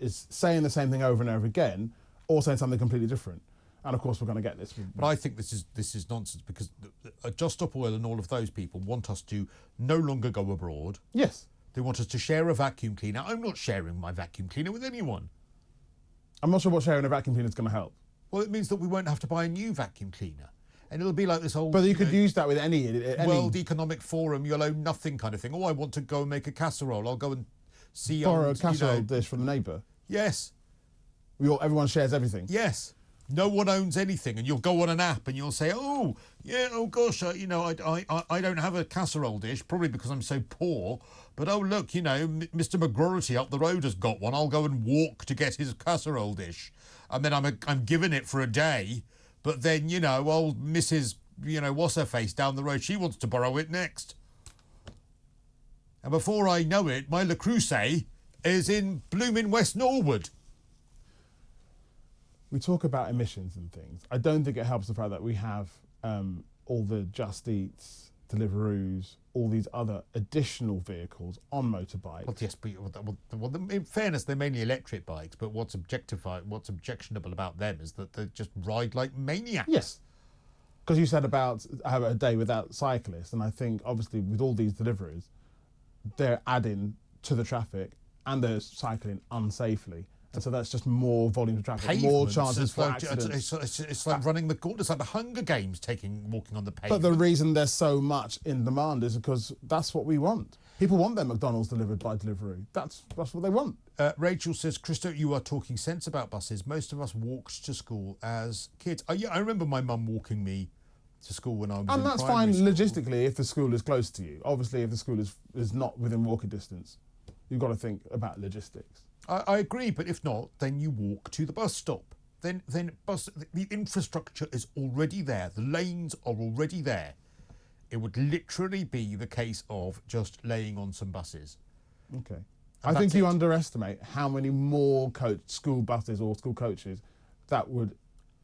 saying the same thing over and over again or saying something completely different. And of course, we're going to get this. But I think this is nonsense, because Just Stop Oil and all of those people want us to no longer go abroad. Yes. They want us to share a vacuum cleaner. I'm not sharing my vacuum cleaner with anyone. I'm not sure what sharing a vacuum cleaner is going to help. Well, it means that we won't have to buy a new vacuum cleaner. And it'll be like this whole... But you could use that with any World Economic Forum, you'll own nothing kind of thing. Oh, I want to go and make a casserole. I'll go and see... borrow a casserole dish from the neighbour. Yes. Everyone shares everything. Yes. No one owns anything, and you'll go on an app and you'll say, "Oh, yeah, oh gosh, I don't have a casserole dish, probably because I'm so poor. But oh look, Mr. McGrory up the road has got one. I'll go and walk to get his casserole dish, and then I'm given it for a day. But then old Mrs. what's her face down the road, she wants to borrow it next. And before I know it, my Le Creuset is in blooming West Norwood." We talk about emissions and things. I don't think it helps the fact that we have all the Just Eats, Deliveroos, all these other additional vehicles on motorbikes. Well, yes, but in fairness, they're mainly electric bikes. But what's objectionable about them is that they just ride like maniacs. Yes, because you said about have a day without cyclists, and I think obviously with all these deliveries, they're adding to the traffic and they're cycling unsafely. And so that's just more volume of traffic, more chances for accidents. It's like running the gauntlet. It's like the Hunger Games, walking on the pavement. But the reason there's so much in demand is because that's what we want. People want their McDonald's delivered by Deliveroo. That's what they want. Rachel says, Cristo, you are talking sense about buses. Most of us walked to school as kids. Yeah, I remember my mum walking me to school when I was in And that's primary fine school. logistically if the school is close to you. Obviously, if the school is not within walking distance, you've got to think about logistics. I agree, but if not, then you walk to the bus stop. Then the infrastructure is already there. The lanes are already there. It would literally be the case of just laying on some buses. Okay. I think you underestimate how many more school buses or school coaches that would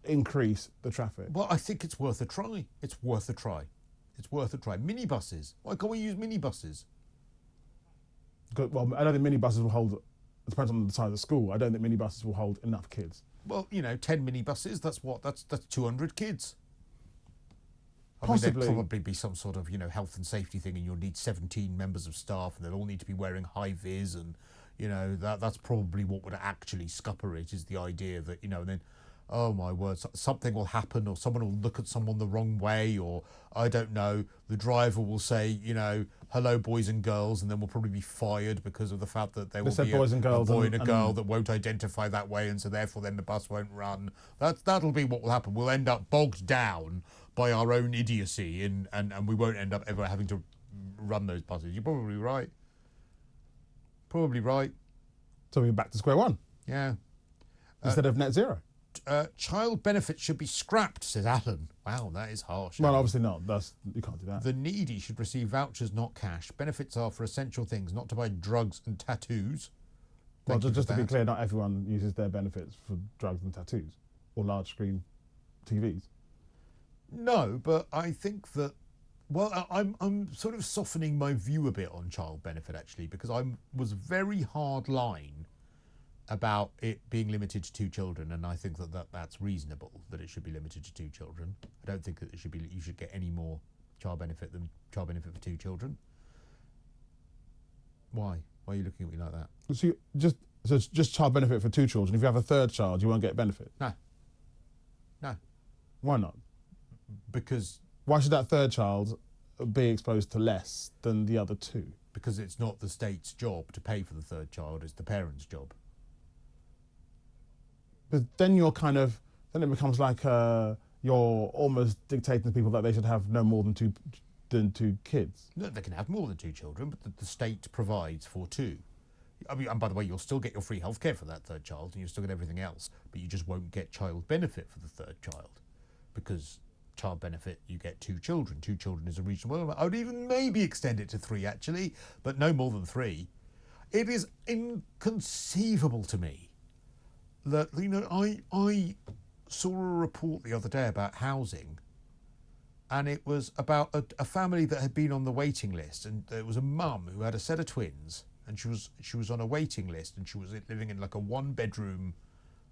increase the traffic. Well, I think it's worth a try. It's worth a try. Minibuses. Why can't we use minibuses? Well, I don't think minibuses will hold. It depends on the size of the school. I don't think minibuses will hold enough kids. Well, 10 minibuses, that's 200 kids. Possibly. There'd probably be some sort of, health and safety thing, and you'll need 17 members of staff, and they'll all need to be wearing high vis, and, that's probably what would actually scupper it, is the idea that, and then, oh my word, something will happen, or someone will look at someone the wrong way, or, I don't know, the driver will say, hello, boys and girls, and then we'll probably be fired because of the fact that there will be boys and girls a boy and a girl that won't identify that way, and so therefore then the bus won't run. That'll be what will happen. We'll end up bogged down by our own idiocy, and we won't end up ever having to run those buses. You're probably right. So we're back to square one. Yeah. Instead of net zero. Child benefits should be scrapped, says Alan. Wow, that is harsh. Well, obviously not. You can't do that. The needy should receive vouchers, not cash. Benefits are for essential things, not to buy drugs and tattoos. Well, just to be clear, not everyone uses their benefits for drugs and tattoos or large screen TVs. No, but I think that, well, I'm sort of softening my view a bit on child benefit, actually, because I was very hard line about it being limited to 2 children, and I think that's reasonable, that it should be limited to 2 children. I don't think that you should get any more child benefit than child benefit for 2 children. Why? Why are you looking at me like that? So it's just child benefit for 2 children. If you have a 3rd child, you won't get benefit. No. Why not? Because why should that 3rd child be exposed to less than the other 2? Because it's not the state's job to pay for the 3rd child; it's the parents' job. But then then it becomes like you're almost dictating to people that they should have no more than two kids. No, they can have more than 2 children, but the state provides for 2. I mean, and by the way, you'll still get your free healthcare for that 3rd child, and you'll still get everything else, but you just won't get child benefit for the 3rd child, because child benefit, you get 2 children. 2 children is a reasonable amount. I would even maybe extend it to 3, actually, but no more than 3. It is inconceivable to me that, I saw a report the other day about housing, and it was about a family that had been on the waiting list, and there was a mum who had a set of twins, and she was on a waiting list, and she was living in like a 1-bedroom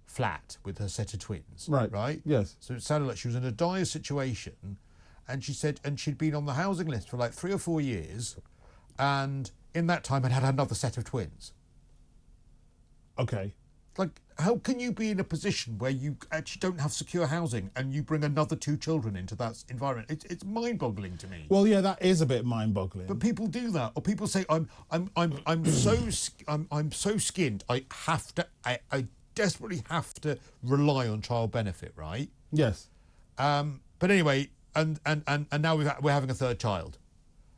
flat with her set of twins. Right? Yes. So it sounded like she was in a dire situation, and she said, and she'd been on the housing list for like 3 or 4 years, and in that time had had another set of twins. Okay. Like, how can you be in a position where you actually don't have secure housing and you bring another 2 children into that environment? It's mind-boggling to me. Well, yeah, that is a bit mind-boggling. But people do that, or people say, I'm so skinned. I desperately have to rely on child benefit, right? Yes. But anyway, and now we're having a 3rd child.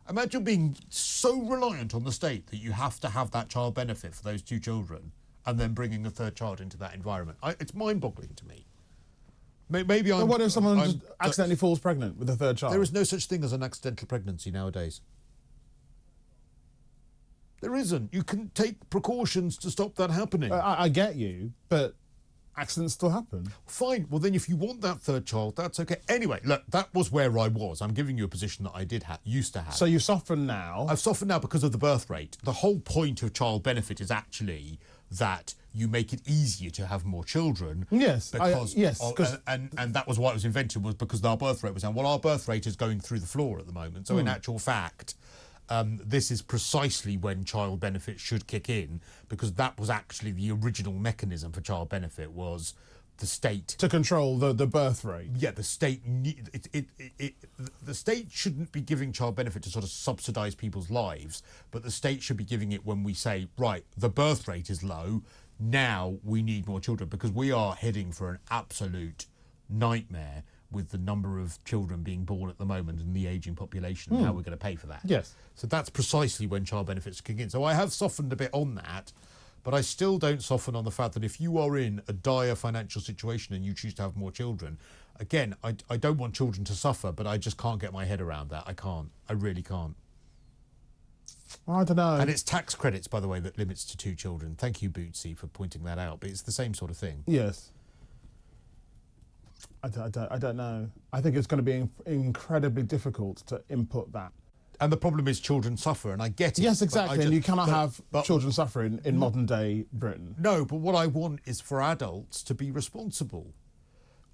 Imagine being so reliant on the state that you have to have that child benefit for those 2 children, and then bringing a 3rd child into that environment. It's mind-boggling to me. Maybe I'm. But what if someone just accidentally falls pregnant with a 3rd child? There is no such thing as an accidental pregnancy nowadays. There isn't. You can take precautions to stop that happening. I get you, but accidents still happen. Fine. Well, then if you want that 3rd child, that's okay. Anyway, look, that was where I was. I'm giving you a position that I used to have. So you've softened now. I've softened now because of the birth rate. The whole point of child benefit is actually that you make it easier to have more children. Yes. And that was why it was invented, was because our birth rate was down. Well, our birth rate is going through the floor at the moment. So in actual fact, this is precisely when child benefit should kick in, because that was actually the original mechanism for child benefit, was the state to control the birth rate. Yeah, the state the state shouldn't be giving child benefit to sort of subsidise people's lives, but the state should be giving it when we say, right, the birth rate is low, now we need more children, because we are heading for an absolute nightmare with the number of children being born at the moment and the ageing population, and how we're going to pay for that. Yes. So that's precisely when child benefits kick in. So I have softened a bit on that, but I still don't soften on the fact that if you are in a dire financial situation and you choose to have more children, again, I don't want children to suffer, but I just can't get my head around that. I can't. I really can't. I don't know. And it's tax credits, by the way, that limits to 2 children. Thank you, Bootsy, for pointing that out. But it's the same sort of thing. Yes. I don't know. I think it's going to be incredibly difficult to input that. And the problem is children suffer, and I get it. Yes, exactly. And you cannot have children suffering in modern day Britain. No, but what I want is for adults to be responsible.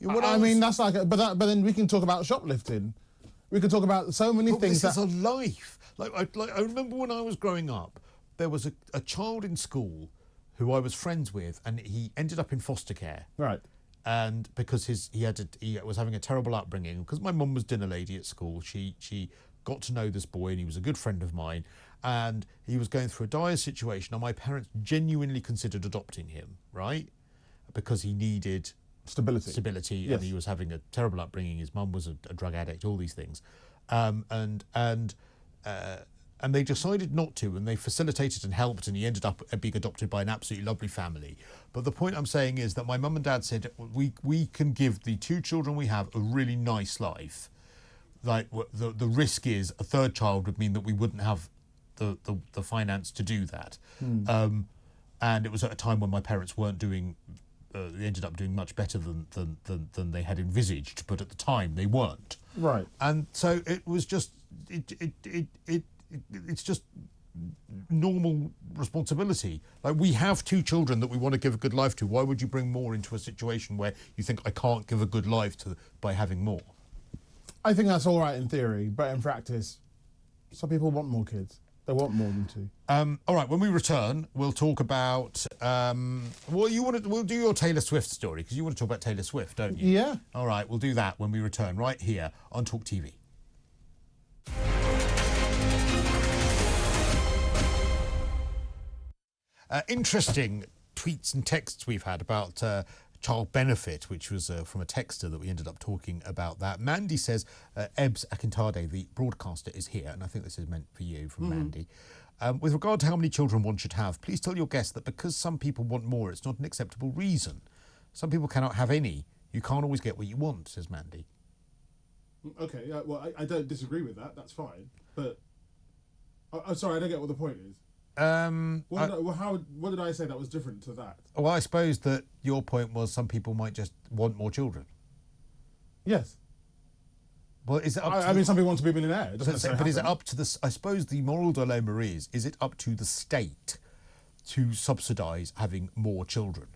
That's like, but then we can talk about shoplifting. We can talk about so many things. This is a life. I remember when I was growing up, there was a child in school who I was friends with, and he ended up in foster care. Right. And because he was having a terrible upbringing, because my mum was dinner lady at school, she got to know this boy, and he was a good friend of mine, and he was going through a dire situation, and my parents genuinely considered adopting him, right? Because he needed stability, yes. And he was having a terrible upbringing. His mum was a drug addict, all these things, and they decided not to, and they facilitated and helped, and he ended up being adopted by an absolutely lovely family. But the point I'm saying is that my mum and dad said, we can give the 2 children we have a really nice life. Like, the risk is a 3rd child would mean that we wouldn't have the finance to do that. And it was at a time when my parents weren't doing, they ended up doing much better than they had envisaged, but at the time they weren't. Right. And so it was just, it's just normal responsibility. Like, we have 2 children that we want to give a good life to. Why would you bring more into a situation where you think I can't give a good life to by having more? I think that's all right in theory, but in practice, some people want more kids. They want more than 2. All right, when we return, we'll talk about. We'll do your Taylor Swift story, because you want to talk about Taylor Swift, don't you? Yeah. All right, we'll do that when we return, right here on talkTV. Interesting tweets and texts we've had about child benefit, which was from a texter that we ended up talking about that. Mandy says, Ebs Akintade, the broadcaster, is here, and I think this is meant for you from Mandy. With regard to how many children one should have, please tell your guests that because some people want more, it's not an acceptable reason. Some people cannot have any. You can't always get what you want, says Mandy. Okay, well, I don't disagree with that. That's fine. But, I'm sorry, I don't get what the point is. What did I say that was different to that? Well, I suppose that your point was some people might just want more children. Yes. Well, is it up I mean, some people want to be a millionaire. But is it up to the... I suppose the moral dilemma is it up to the state to subsidise having more children?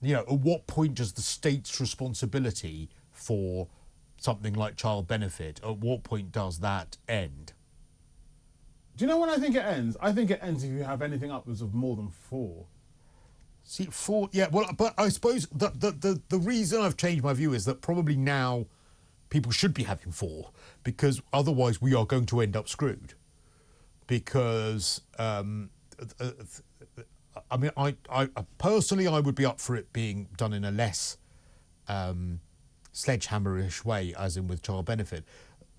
You know, at what point does the state's responsibility for something like child benefit, at what point does that end? Do you know when I think it ends? I think it ends if you have anything upwards of more than 4. See, 4, yeah, well, but I suppose the reason I've changed my view is that probably now people should be having 4, because otherwise we are going to end up screwed. Because, I mean, I personally, I would be up for it being done in a less sledgehammerish way, as in with child benefit.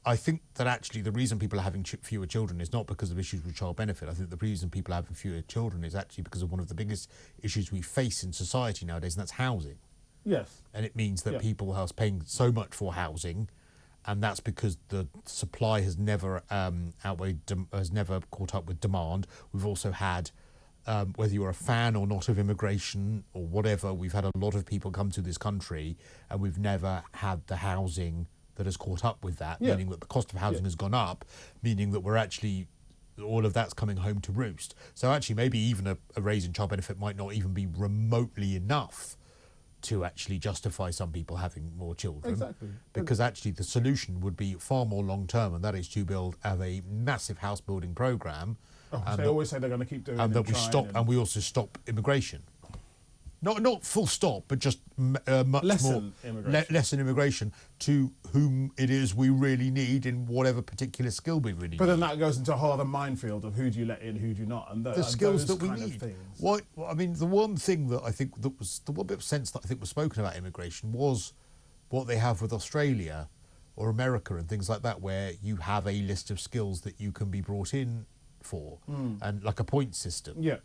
I think that actually the reason people are having fewer children is not because of issues with child benefit. I think the reason people are having fewer children is actually because of one of the biggest issues we face in society nowadays, and that's housing. Yes. And it means that people are paying so much for housing, and that's because the supply has never has never caught up with demand. We've also had, whether you're a fan or not of immigration or whatever, we've had a lot of people come to this country, and we've never had the housing that has caught up with that, meaning that the cost of housing has gone up, meaning that we're actually, all of that's coming home to roost. So actually maybe even a raise in child benefit might not even be remotely enough to actually justify some people having more children. Exactly. Because actually the solution would be far more long-term, and that is to build a massive house-building programme. They always say they're going to keep doing it. And that we stop, and we also stop immigration. Not full stop, but just much lessen more immigration. lessen immigration to whom it is we really need in whatever particular skill we really need. But then that goes into a whole other minefield of who do you let in, who do you not, and the skills that we kind of need. things. What I mean, the one thing that I think that was the one bit of sense that I think was spoken about immigration was what they have with Australia or America and things like that, where you have a list of skills that you can be brought in for, and like a point system. Yeah.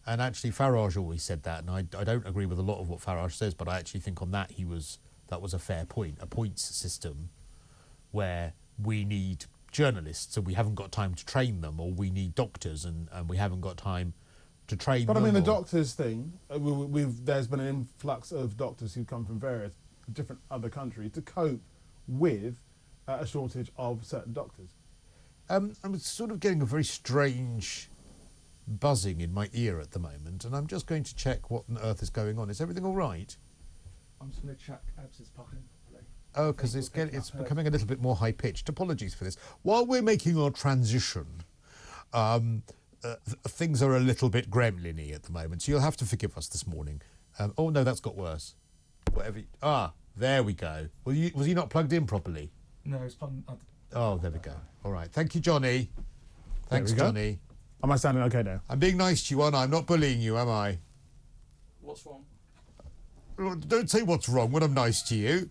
And actually, Farage always said that, and I don't agree with a lot of what Farage says, but I actually think on that that was a fair point. A points system where we need journalists and we haven't got time to train them, or we need doctors and we haven't got time to train them. But I mean, the doctors thing, there's been an influx of doctors who come from various different other countries to cope with a shortage of certain doctors. I'm sort of getting a very strange buzzing in my ear at the moment, and I'm just going to check what on earth is going on. Is everything all right? I'm just going to check Ebs' pocket. Oh, because it's becoming a little bit more high pitched. Apologies for this. While we're making our transition, things are a little bit gremlin-y at the moment, so you'll have to forgive us this morning. Oh no, that's got worse. There we go. Was he not plugged in properly? No, it's plugged. Oh, there we go. All right. Thank you, Johnny. Thanks, Johnny. Am I sounding okay now? I'm being nice to you, aren't I? I'm not bullying you, am I? What's wrong? Don't say what's wrong when I'm nice to you.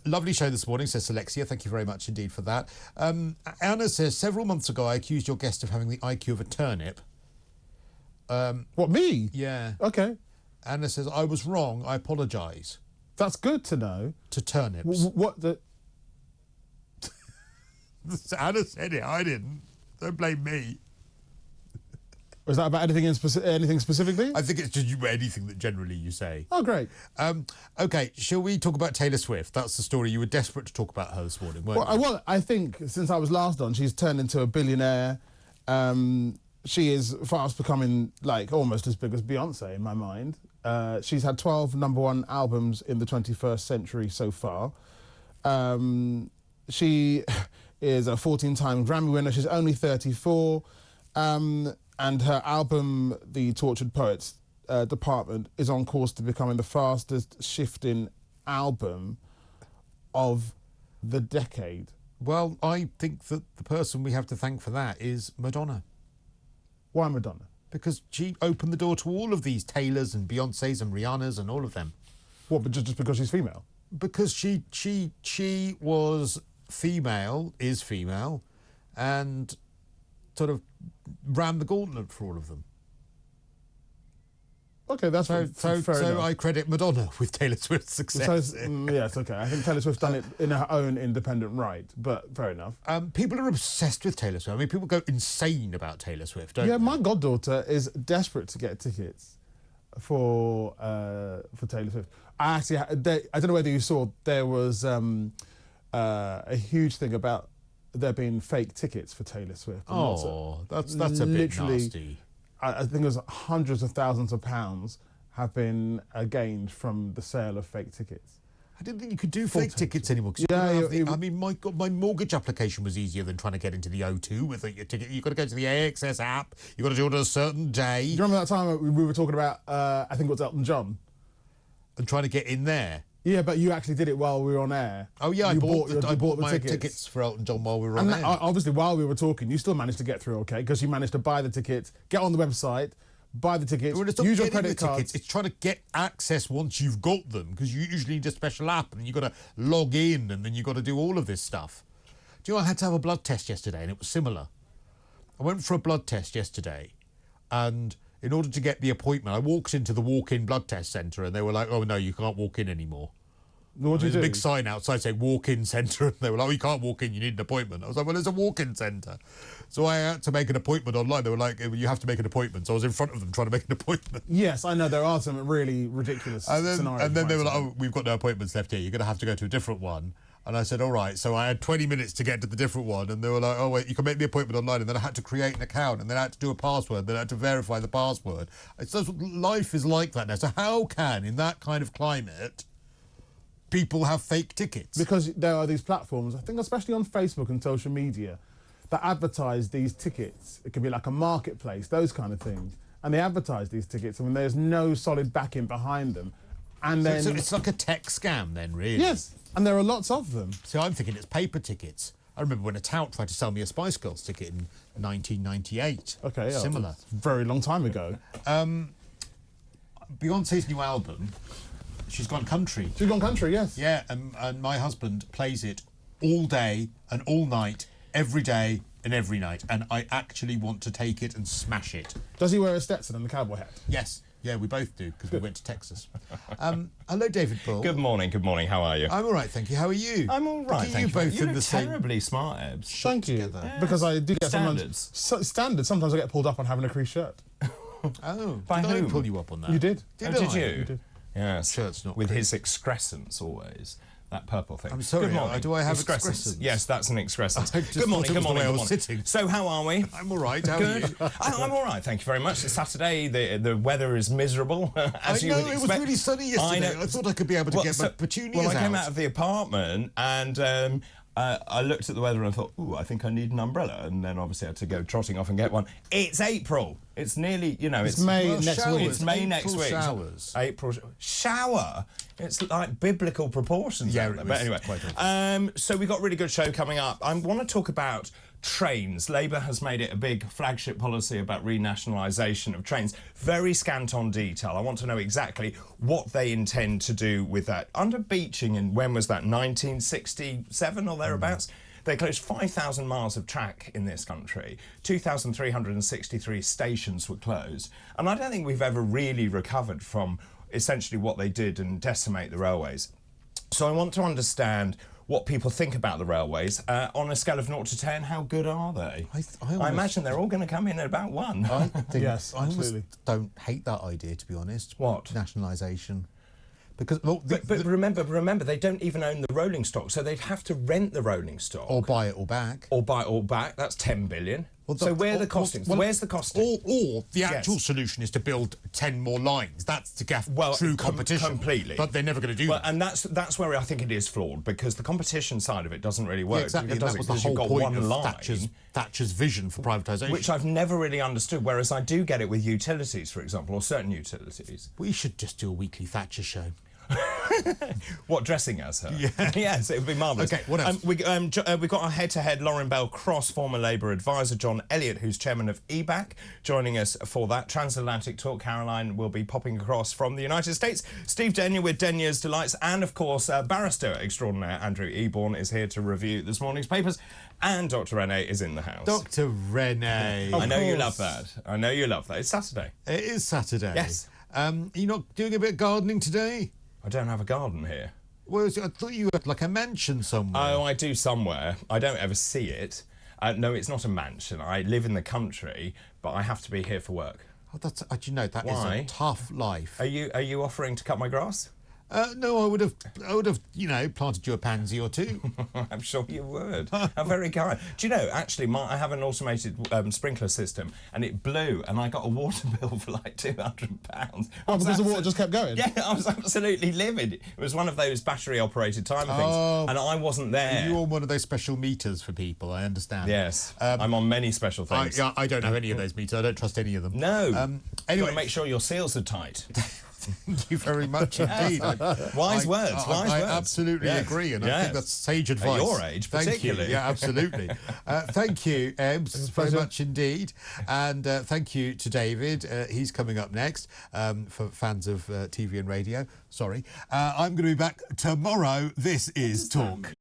Lovely show this morning, says Alexia. Thank you very much indeed for that. Anna says, several months ago I accused your guest of having the IQ of a turnip. What, me? Yeah. Okay. Anna says, I was wrong. I apologise. That's good to know. To turnips. What the... Anna said it, I didn't. Don't blame me. Was that about anything anything specifically? I think it's just anything that generally you say. Oh, great. Okay, shall we talk about Taylor Swift? That's the story. You were desperate to talk about her this morning, weren't you? Well, I think since I was last on, she's turned into a billionaire. She is fast becoming like almost as big as Beyonce in my mind. She's had 12 #1 albums in the 21st century so far. She is a 14-time Grammy winner. She's only 34. And her album, The Tortured Poets Department, is on course to becoming the fastest shifting album of the decade. Well, I think that the person we have to thank for that is Madonna. Why Madonna? Because she opened the door to all of these Taylors and Beyoncés and Rihannas and all of them. What, but just because she's female? Because she was female, is female, and sort of ran the gauntlet for all of them. Okay, that's fair enough. So I credit Madonna with Taylor Swift's success. Yes, okay. I think Taylor Swift's done it in her own independent right, but fair enough. People are obsessed with Taylor Swift. I mean, people go insane about Taylor Swift, don't they? My goddaughter is desperate to get tickets for Taylor Swift. I don't know whether you saw, there was a huge thing about there being fake tickets for Taylor Swift. That's a bit nasty. I think it was hundreds of thousands of pounds have been gained from the sale of fake tickets. I didn't think you could do fake tickets anymore. 'Cause I mean, my God, my mortgage application was easier than trying to get into the O2 with your ticket. You've got to go to the AXS app. You've got to do it on a certain day. Do you remember that time we were talking about, I think it was Elton John? And trying to get in there. Yeah, but you actually did it while we were on air. Oh, yeah, I bought the my tickets for Elton John while we were on air. Obviously, while we were talking, you still managed to get through okay, because you managed to buy the tickets, get on the website, buy the tickets, use your credit cards. It's trying to get access once you've got them, because you usually need a special app, and you've got to log in, and then you've got to do all of this stuff. Do you know, I had to have a blood test yesterday, and it was similar. I went for a blood test yesterday, and in order to get the appointment, I walked into the walk-in blood test centre, and they were like, oh, no, you can't walk in anymore. What do you do? There's a big sign outside saying walk-in centre, and they were like, oh, you can't walk in, you need an appointment. I was like, well, there's a walk-in centre. So I had to make an appointment online. They were like, you have to make an appointment. So I was in front of them trying to make an appointment. Yes, I know, there are some really ridiculous scenarios. And then they were like, oh, we've got no appointments left here. You're going to have to go to a different one. And I said, all right. So I had 20 minutes to get to the different one. And they were like, oh, wait, you can make the appointment online. And then I had to create an account. And then I had to do a password. Then I had to verify the password. It's just, life is like that now. So how can, in that kind of climate, people have fake tickets? Because there are these platforms, I think especially on Facebook and social media, that advertise these tickets. It could be like a marketplace, those kind of things. And they advertise these tickets and there's no solid backing behind them. And then so it's like a tech scam then, really? Yes, and there are lots of them. So I'm thinking it's paper tickets. I remember when a tout tried to sell me a Spice Girls ticket in 1998. Okay, yeah. Similar. A very long time ago. Beyonce's new album, she's gone country. She's gone country, yes. Yeah, and my husband plays it all day and all night, every day and every night. And I actually want to take it and smash it. Does he wear a Stetson and the cowboy hat? Yes. Yeah, we both do, because we went to Texas. Hello, David Bull. Good morning, how are you? I'm all right, thank you. How are you? I'm all right, thank you. Both You in the look same... terribly smart, Ebs. Thank you. Yeah. Because I do get Standards. Standards. Sometimes I get pulled up on having a crease shirt. Oh, By did whom? I pull you up on that? You did. Did I? you? You did. Yes. Shirt's not with crease. his excrescence always. That purple thing. I'm sorry, Good morning. do I have excrescence? excrescence? Yes, that's an excrescence. I just Good morning, thought it was good the morning, way I good was morning. sitting. So how are we? I'm all right, how are Good. you? I'm all right, thank you very much. It's Saturday, the weather is miserable, as you would expect. It was really sunny yesterday. I thought I could be able to get my petunias Well, I came out. out of the apartment and I looked at the weather and I thought, ooh, I think I need an umbrella. And then obviously I had to go trotting off and get one. It's April. It's nearly, It's May next week. It's May next week. Showers. April shower. It's like biblical proportions. Yeah, out there. it But was anyway, quite so we've got a really good show coming up. I want to talk about trains. Labour has made it a big flagship policy about renationalisation of trains. Very scant on detail. I want to know exactly what they intend to do with that. Under Beeching, in when was that, 1967 or thereabouts? They closed 5,000 miles of track in this country. 2,363 stations were closed. And I don't think we've ever really recovered from essentially what they did and decimate the railways. So I want to understand what people think about the railways. On a scale of 0 to 10, how good are they? I imagine they're all going to come in at about 1. I think, Yes, I almost absolutely. don't hate that idea, to be honest. What? Nationalisation. Because well, But remember, they don't even own the rolling stock, so they'd have to rent the rolling stock. or buy it all back. Or buy it all back. That's 10 billion. Well, so where are the costings? Where's the costing? Or the actual Yes. solution is to build 10 more lines. That's to get true com- competition. completely. But they're never going to do Well, that. and that's where I think it is flawed, because the competition side of it doesn't really work. Yeah, exactly. It And that doesn't, was the because whole you've got point one of line, Thatcher's vision for privatisation. which I've never really understood, whereas I do get it with utilities, for example, or certain utilities. We should just do a weekly Thatcher show. What, dressing as her? Yeah. Yes, it would be marvellous. Okay, what else? We've got our head-to-head Lauren Bell Cross, former Labour advisor, John Elliott, who's chairman of EBAC, joining us for that transatlantic talk. Caroline will be popping across from the United States. Steve Denyer with Denyer's Delights, and of course, barrister extraordinaire Andrew Eborn is here to review this morning's papers, and Dr. Renee is in the house. Dr. Renee. I know you love that. I know you love that. It's Saturday. It is Saturday. Yes. You're not doing a bit of gardening today? I don't have a garden here. Well, I thought you had like a mansion somewhere. Oh, I do somewhere. I don't ever see it. No, it's not a mansion. I live in the country, but I have to be here for work. Oh, that's, you know, that is Why? a tough life. Are you offering to cut my grass? No, I would have, planted you a pansy or two. I'm sure you would. How very kind. Do you know, actually, I have an automated sprinkler system, and it blew, and I got a water bill for like £200. Oh, because the water just kept going? Yeah, I was absolutely livid. It was one of those battery-operated timer things, and I wasn't there. You're on one of those special meters for people, I understand. Yes, I'm on many special things. I don't have any of those meters. I don't trust any of them. No. Anyway, got to make sure your seals are tight. Thank you very much indeed. Wise words. I absolutely agree, and I think that's sage advice. At your age, particularly. Thank you. Yeah, absolutely. Thank you, Ebs, very much indeed. And thank you to David. He's coming up next for fans of TV and radio. Sorry. I'm going to be back tomorrow. This is Talk.